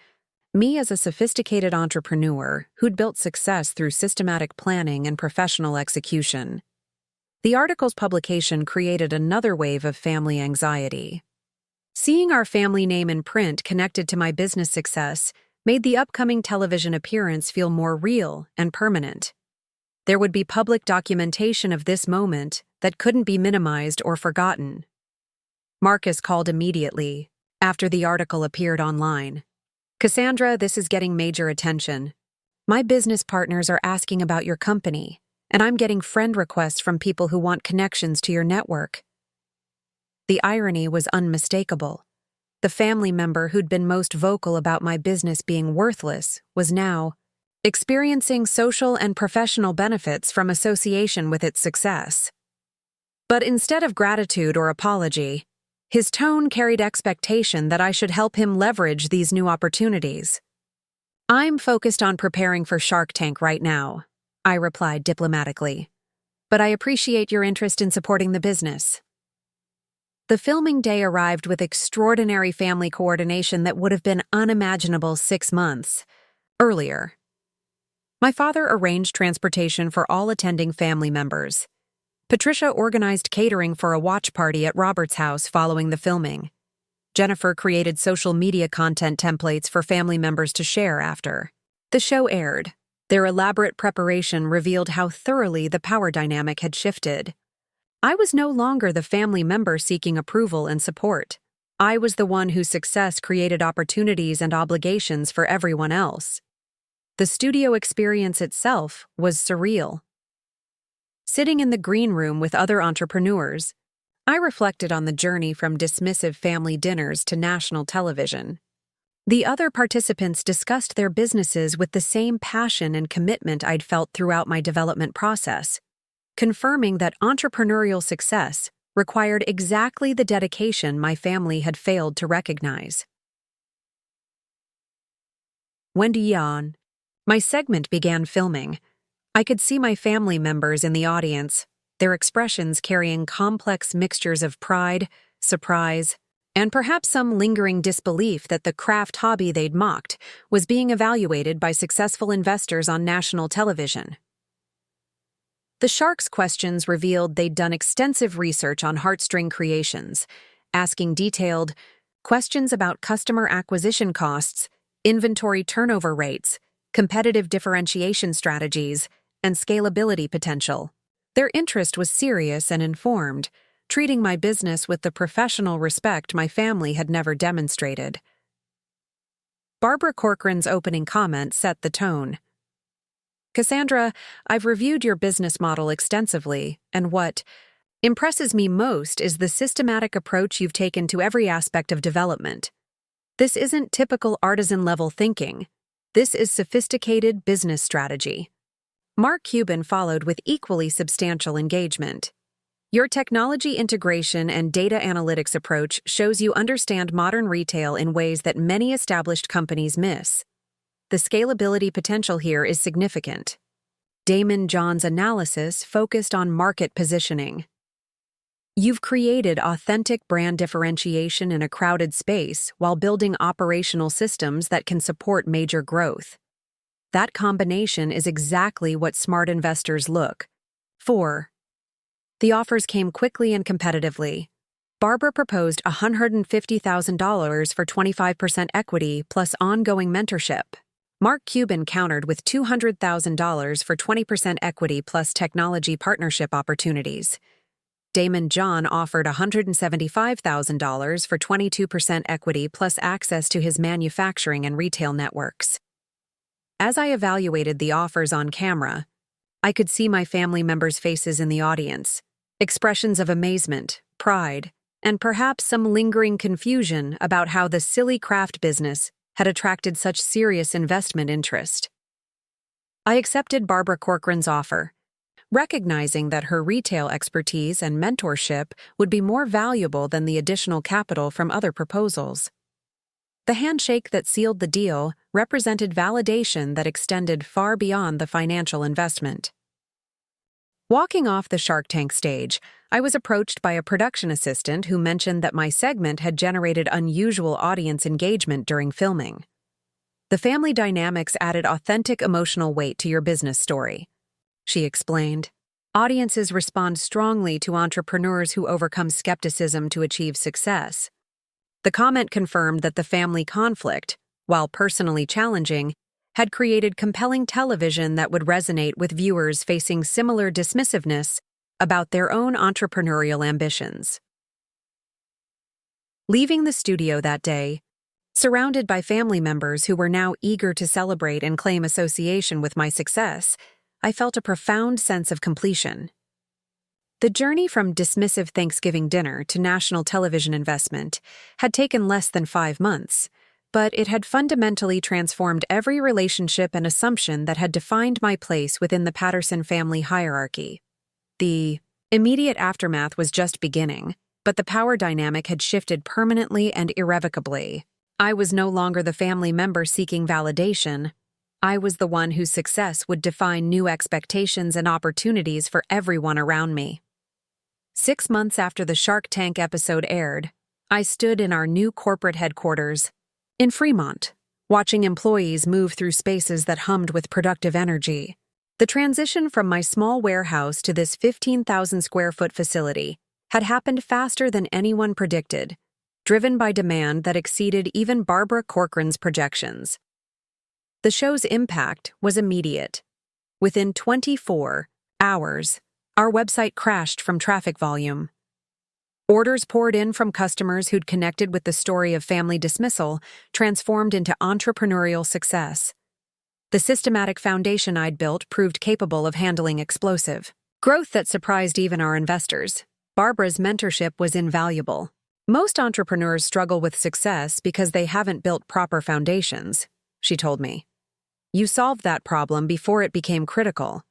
me as a sophisticated entrepreneur who'd built success through systematic planning and professional execution. The article's publication created another wave of family anxiety. Seeing our family name in print connected to my business success made the upcoming television appearance feel more real and permanent. There would be public documentation of this moment that couldn't be minimized or forgotten. Marcus called immediately after the article appeared online. "Cassandra, this is getting major attention. My business partners are asking about your company, and I'm getting friend requests from people who want connections to your network." The irony was unmistakable. The family member who'd been most vocal about my business being worthless was now experiencing social and professional benefits from association with its success. But instead of gratitude or apology, his tone carried expectation that I should help him leverage these new opportunities. "I'm focused on preparing for Shark Tank right now," I replied diplomatically, "but I appreciate your interest in supporting the business." The filming day arrived with extraordinary family coordination that would have been unimaginable 6 months earlier. My father arranged transportation for all attending family members. Patricia organized catering for a watch party at Robert's house following the filming. Jennifer created social media content templates for family members to share after the show aired. Their elaborate preparation revealed how thoroughly the power dynamic had shifted. I was no longer the family member seeking approval and support. I was the one whose success created opportunities and obligations for everyone else. The studio experience itself was surreal. Sitting in the green room with other entrepreneurs, I reflected on the journey from dismissive family dinners to national television. The other participants discussed their businesses with the same passion and commitment I'd felt throughout my development process, confirming that entrepreneurial success required exactly the dedication my family had failed to recognize. Wendy Yan. My segment began filming. I could see my family members in the audience, their expressions carrying complex mixtures of pride, surprise, and perhaps some lingering disbelief that the craft hobby they'd mocked was being evaluated by successful investors on national television. The Sharks' questions revealed they'd done extensive research on heartstring creations, asking detailed questions about customer acquisition costs, inventory turnover rates, competitive differentiation strategies, and scalability potential. Their interest was serious and informed, treating my business with the professional respect my family had never demonstrated. Barbara Corcoran's opening comment set the tone. Cassandra, I've reviewed your business model extensively, and what impresses me most is the systematic approach you've taken to every aspect of development. This isn't typical artisan-level thinking. This is sophisticated business strategy. Mark Cuban followed with equally substantial engagement. Your technology integration and data analytics approach shows you understand modern retail in ways that many established companies miss. The scalability potential here is significant. Damon John's analysis focused on market positioning. You've created authentic brand differentiation in a crowded space while building operational systems that can support major growth. That combination is exactly what smart investors look for. The offers came quickly and competitively. Barbara proposed $150,000 for 25% equity plus ongoing mentorship. Mark Cuban countered with $200,000 for 20% equity plus technology partnership opportunities. Damon John offered $175,000 for 22% equity plus access to his manufacturing and retail networks. As I evaluated the offers on camera, I could see my family members' faces in the audience, expressions of amazement, pride, and perhaps some lingering confusion about how the silly craft business had attracted such serious investment interest. I accepted Barbara Corcoran's offer, recognizing that her retail expertise and mentorship would be more valuable than the additional capital from other proposals. The handshake that sealed the deal represented validation that extended far beyond the financial investment. Walking off the Shark Tank stage, I was approached by a production assistant who mentioned that my segment had generated unusual audience engagement during filming. The family dynamics added authentic emotional weight to your business story, she explained. Audiences respond strongly to entrepreneurs who overcome skepticism to achieve success. The comment confirmed that the family conflict, while personally challenging, had created compelling television that would resonate with viewers facing similar dismissiveness about their own entrepreneurial ambitions. Leaving the studio that day, surrounded by family members who were now eager to celebrate and claim association with my success, I felt a profound sense of completion. The journey from dismissive Thanksgiving dinner to national television investment had taken less than 5 months, but it had fundamentally transformed every relationship and assumption that had defined my place within the Patterson family hierarchy. The immediate aftermath was just beginning, but the power dynamic had shifted permanently and irrevocably. I was no longer the family member seeking validation. I was the one whose success would define new expectations and opportunities for everyone around me. 6 months after the Shark Tank episode aired, I stood in our new corporate headquarters in Fremont, watching employees move through spaces that hummed with productive energy. The transition from my small warehouse to this 15,000-square-foot facility had happened faster than anyone predicted, driven by demand that exceeded even Barbara Corcoran's projections. The show's impact was immediate. Within 24 hours, our website crashed from traffic volume. Orders poured in from customers who'd connected with the story of family dismissal, transformed into entrepreneurial success. The systematic foundation I'd built proved capable of handling explosive growth that surprised even our investors. Barbara's mentorship was invaluable. Most entrepreneurs struggle with success because they haven't built proper foundations, she told me. You solved that problem before it became critical.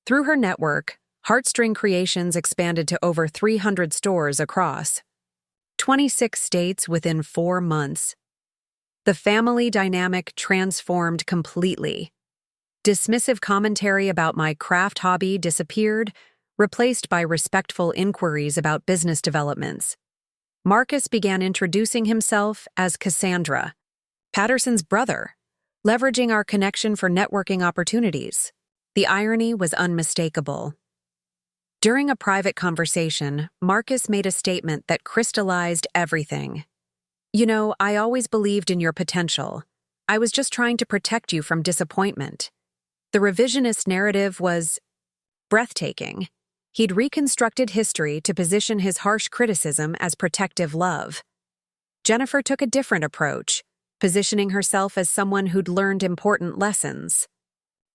Through her network, Heartstring Creations expanded to over 300 stores across 26 states within 4 months. The family dynamic transformed completely. Dismissive commentary about my craft hobby disappeared, replaced by respectful inquiries about business developments. Marcus began introducing himself as Cassandra, Patterson's brother, leveraging our connection for networking opportunities. The irony was unmistakable. During a private conversation, Marcus made a statement that crystallized everything. You know, I always believed in your potential. I was just trying to protect you from disappointment. The revisionist narrative was breathtaking. He'd reconstructed history to position his harsh criticism as protective love. Jennifer took a different approach, positioning herself as someone who'd learned important lessons.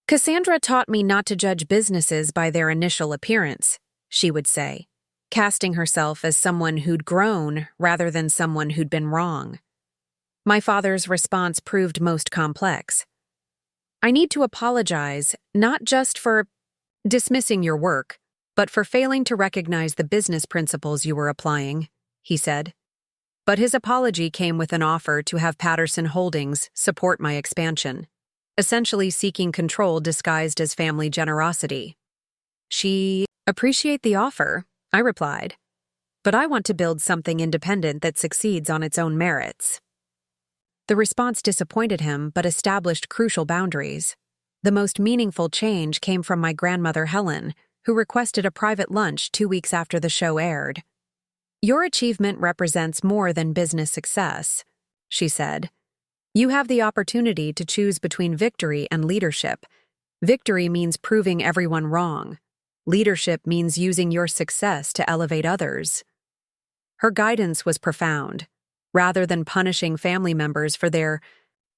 Cassandra taught me not to judge businesses by their initial appearance, she would say, casting herself as someone who'd grown rather than someone who'd been wrong. My father's response proved most complex. I need to apologize, not just for dismissing your work, but for failing to recognize the business principles you were applying, he said. But his apology came with an offer to have Patterson Holdings support my expansion, essentially seeking control disguised as family generosity. She appreciate the offer, I replied, but I want to build something independent that succeeds on its own merits. The response disappointed him but established crucial boundaries. The most meaningful change came from my grandmother Helen, who requested a private lunch 2 weeks after the show aired. Your achievement represents more than business success, she said. You have the opportunity to choose between victory and leadership. Victory means proving everyone wrong. Leadership means using your success to elevate others. Her guidance was profound. Rather than punishing family members for their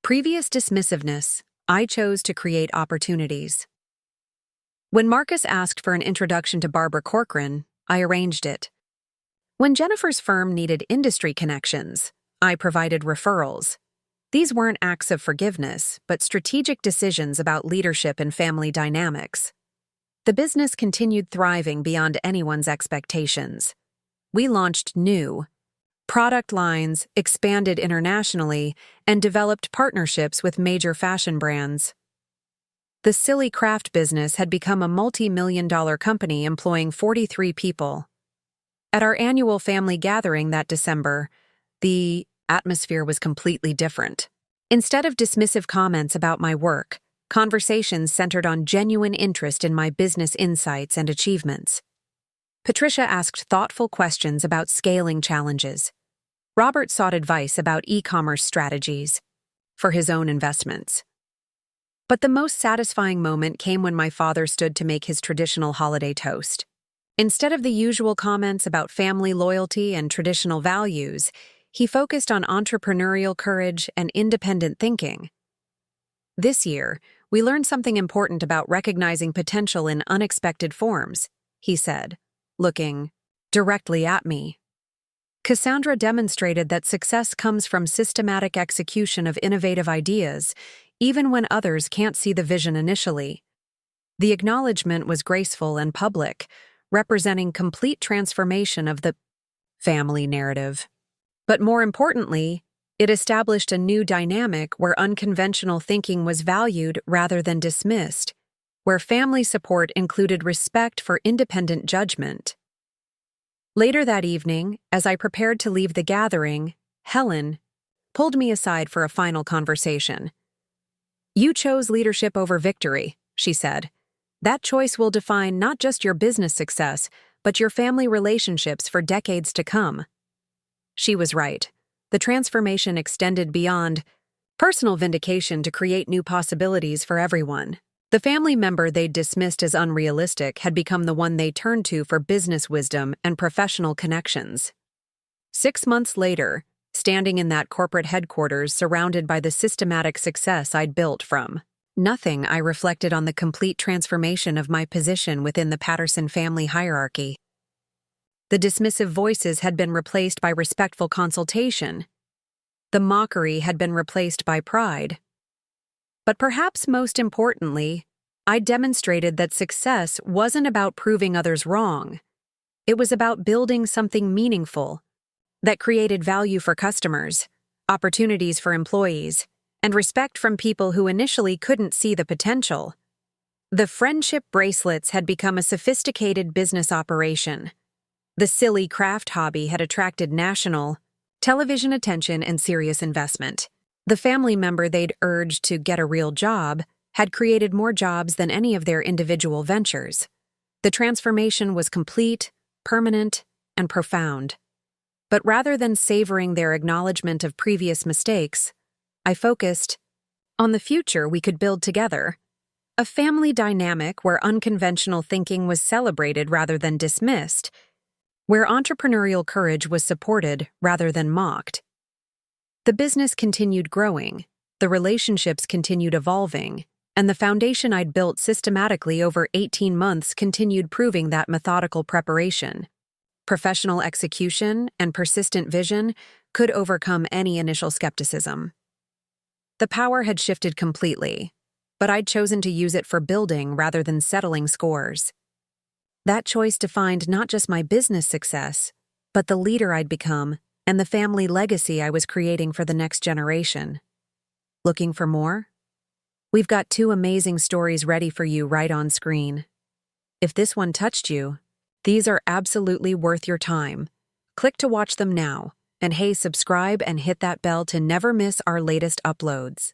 previous dismissiveness, I chose to create opportunities. When Marcus asked for an introduction to Barbara Corcoran, I arranged it. When Jennifer's firm needed industry connections, I provided referrals. These weren't acts of forgiveness, but strategic decisions about leadership and family dynamics. The business continued thriving beyond anyone's expectations. We launched new product lines, expanded internationally, and developed partnerships with major fashion brands. The Silly Craft business had become a multi-million-dollar company employing 43 people. At our annual family gathering that December, the atmosphere was completely different. Instead of dismissive comments about my work, conversations centered on genuine interest in my business insights and achievements. Patricia asked thoughtful questions about scaling challenges. Robert sought advice about e-commerce strategies for his own investments. But the most satisfying moment came when my father stood to make his traditional holiday toast. Instead of the usual comments about family loyalty and traditional values, he focused on entrepreneurial courage and independent thinking. This year, we learned something important about recognizing potential in unexpected forms, he said, looking directly at me. Cassandra demonstrated that success comes from systematic execution of innovative ideas, even when others can't see the vision initially. The acknowledgement was graceful and public, representing complete transformation of the family narrative. But more importantly, it established a new dynamic where unconventional thinking was valued rather than dismissed, where family support included respect for independent judgment. Later that evening, as I prepared to leave the gathering, Helen pulled me aside for a final conversation. You chose leadership over victory, she said. That choice will define not just your business success, but your family relationships for decades to come. She was right. The transformation extended beyond personal vindication to create new possibilities for everyone. The family member they'd dismissed as unrealistic had become the one they turned to for business wisdom and professional connections. 6 months later, standing in that corporate headquarters surrounded by the systematic success I'd built from nothing, I reflected on the complete transformation of my position within the Patterson family hierarchy. The dismissive voices had been replaced by respectful consultation. The mockery had been replaced by pride. But perhaps most importantly, I demonstrated that success wasn't about proving others wrong. It was about building something meaningful that created value for customers, opportunities for employees, and respect from people who initially couldn't see the potential. The friendship bracelets had become a sophisticated business operation. The silly craft hobby had attracted national television attention and serious investment. The family member they'd urged to get a real job had created more jobs than any of their individual ventures. The transformation was complete, permanent, and profound. But rather than savoring their acknowledgement of previous mistakes, I focused on the future we could build together. A family dynamic where unconventional thinking was celebrated rather than dismissed, where entrepreneurial courage was supported rather than mocked. The business continued growing, the relationships continued evolving, and the foundation I'd built systematically over 18 months continued proving that methodical preparation, professional execution, and persistent vision could overcome any initial skepticism. The power had shifted completely, but I'd chosen to use it for building rather than settling scores. That choice defined not just my business success, but the leader I'd become and the family legacy I was creating for the next generation. Looking for more? We've got 2 amazing stories ready for you right on screen. If this one touched you, these are absolutely worth your time. Click to watch them now, and hey, subscribe and hit that bell to never miss our latest uploads.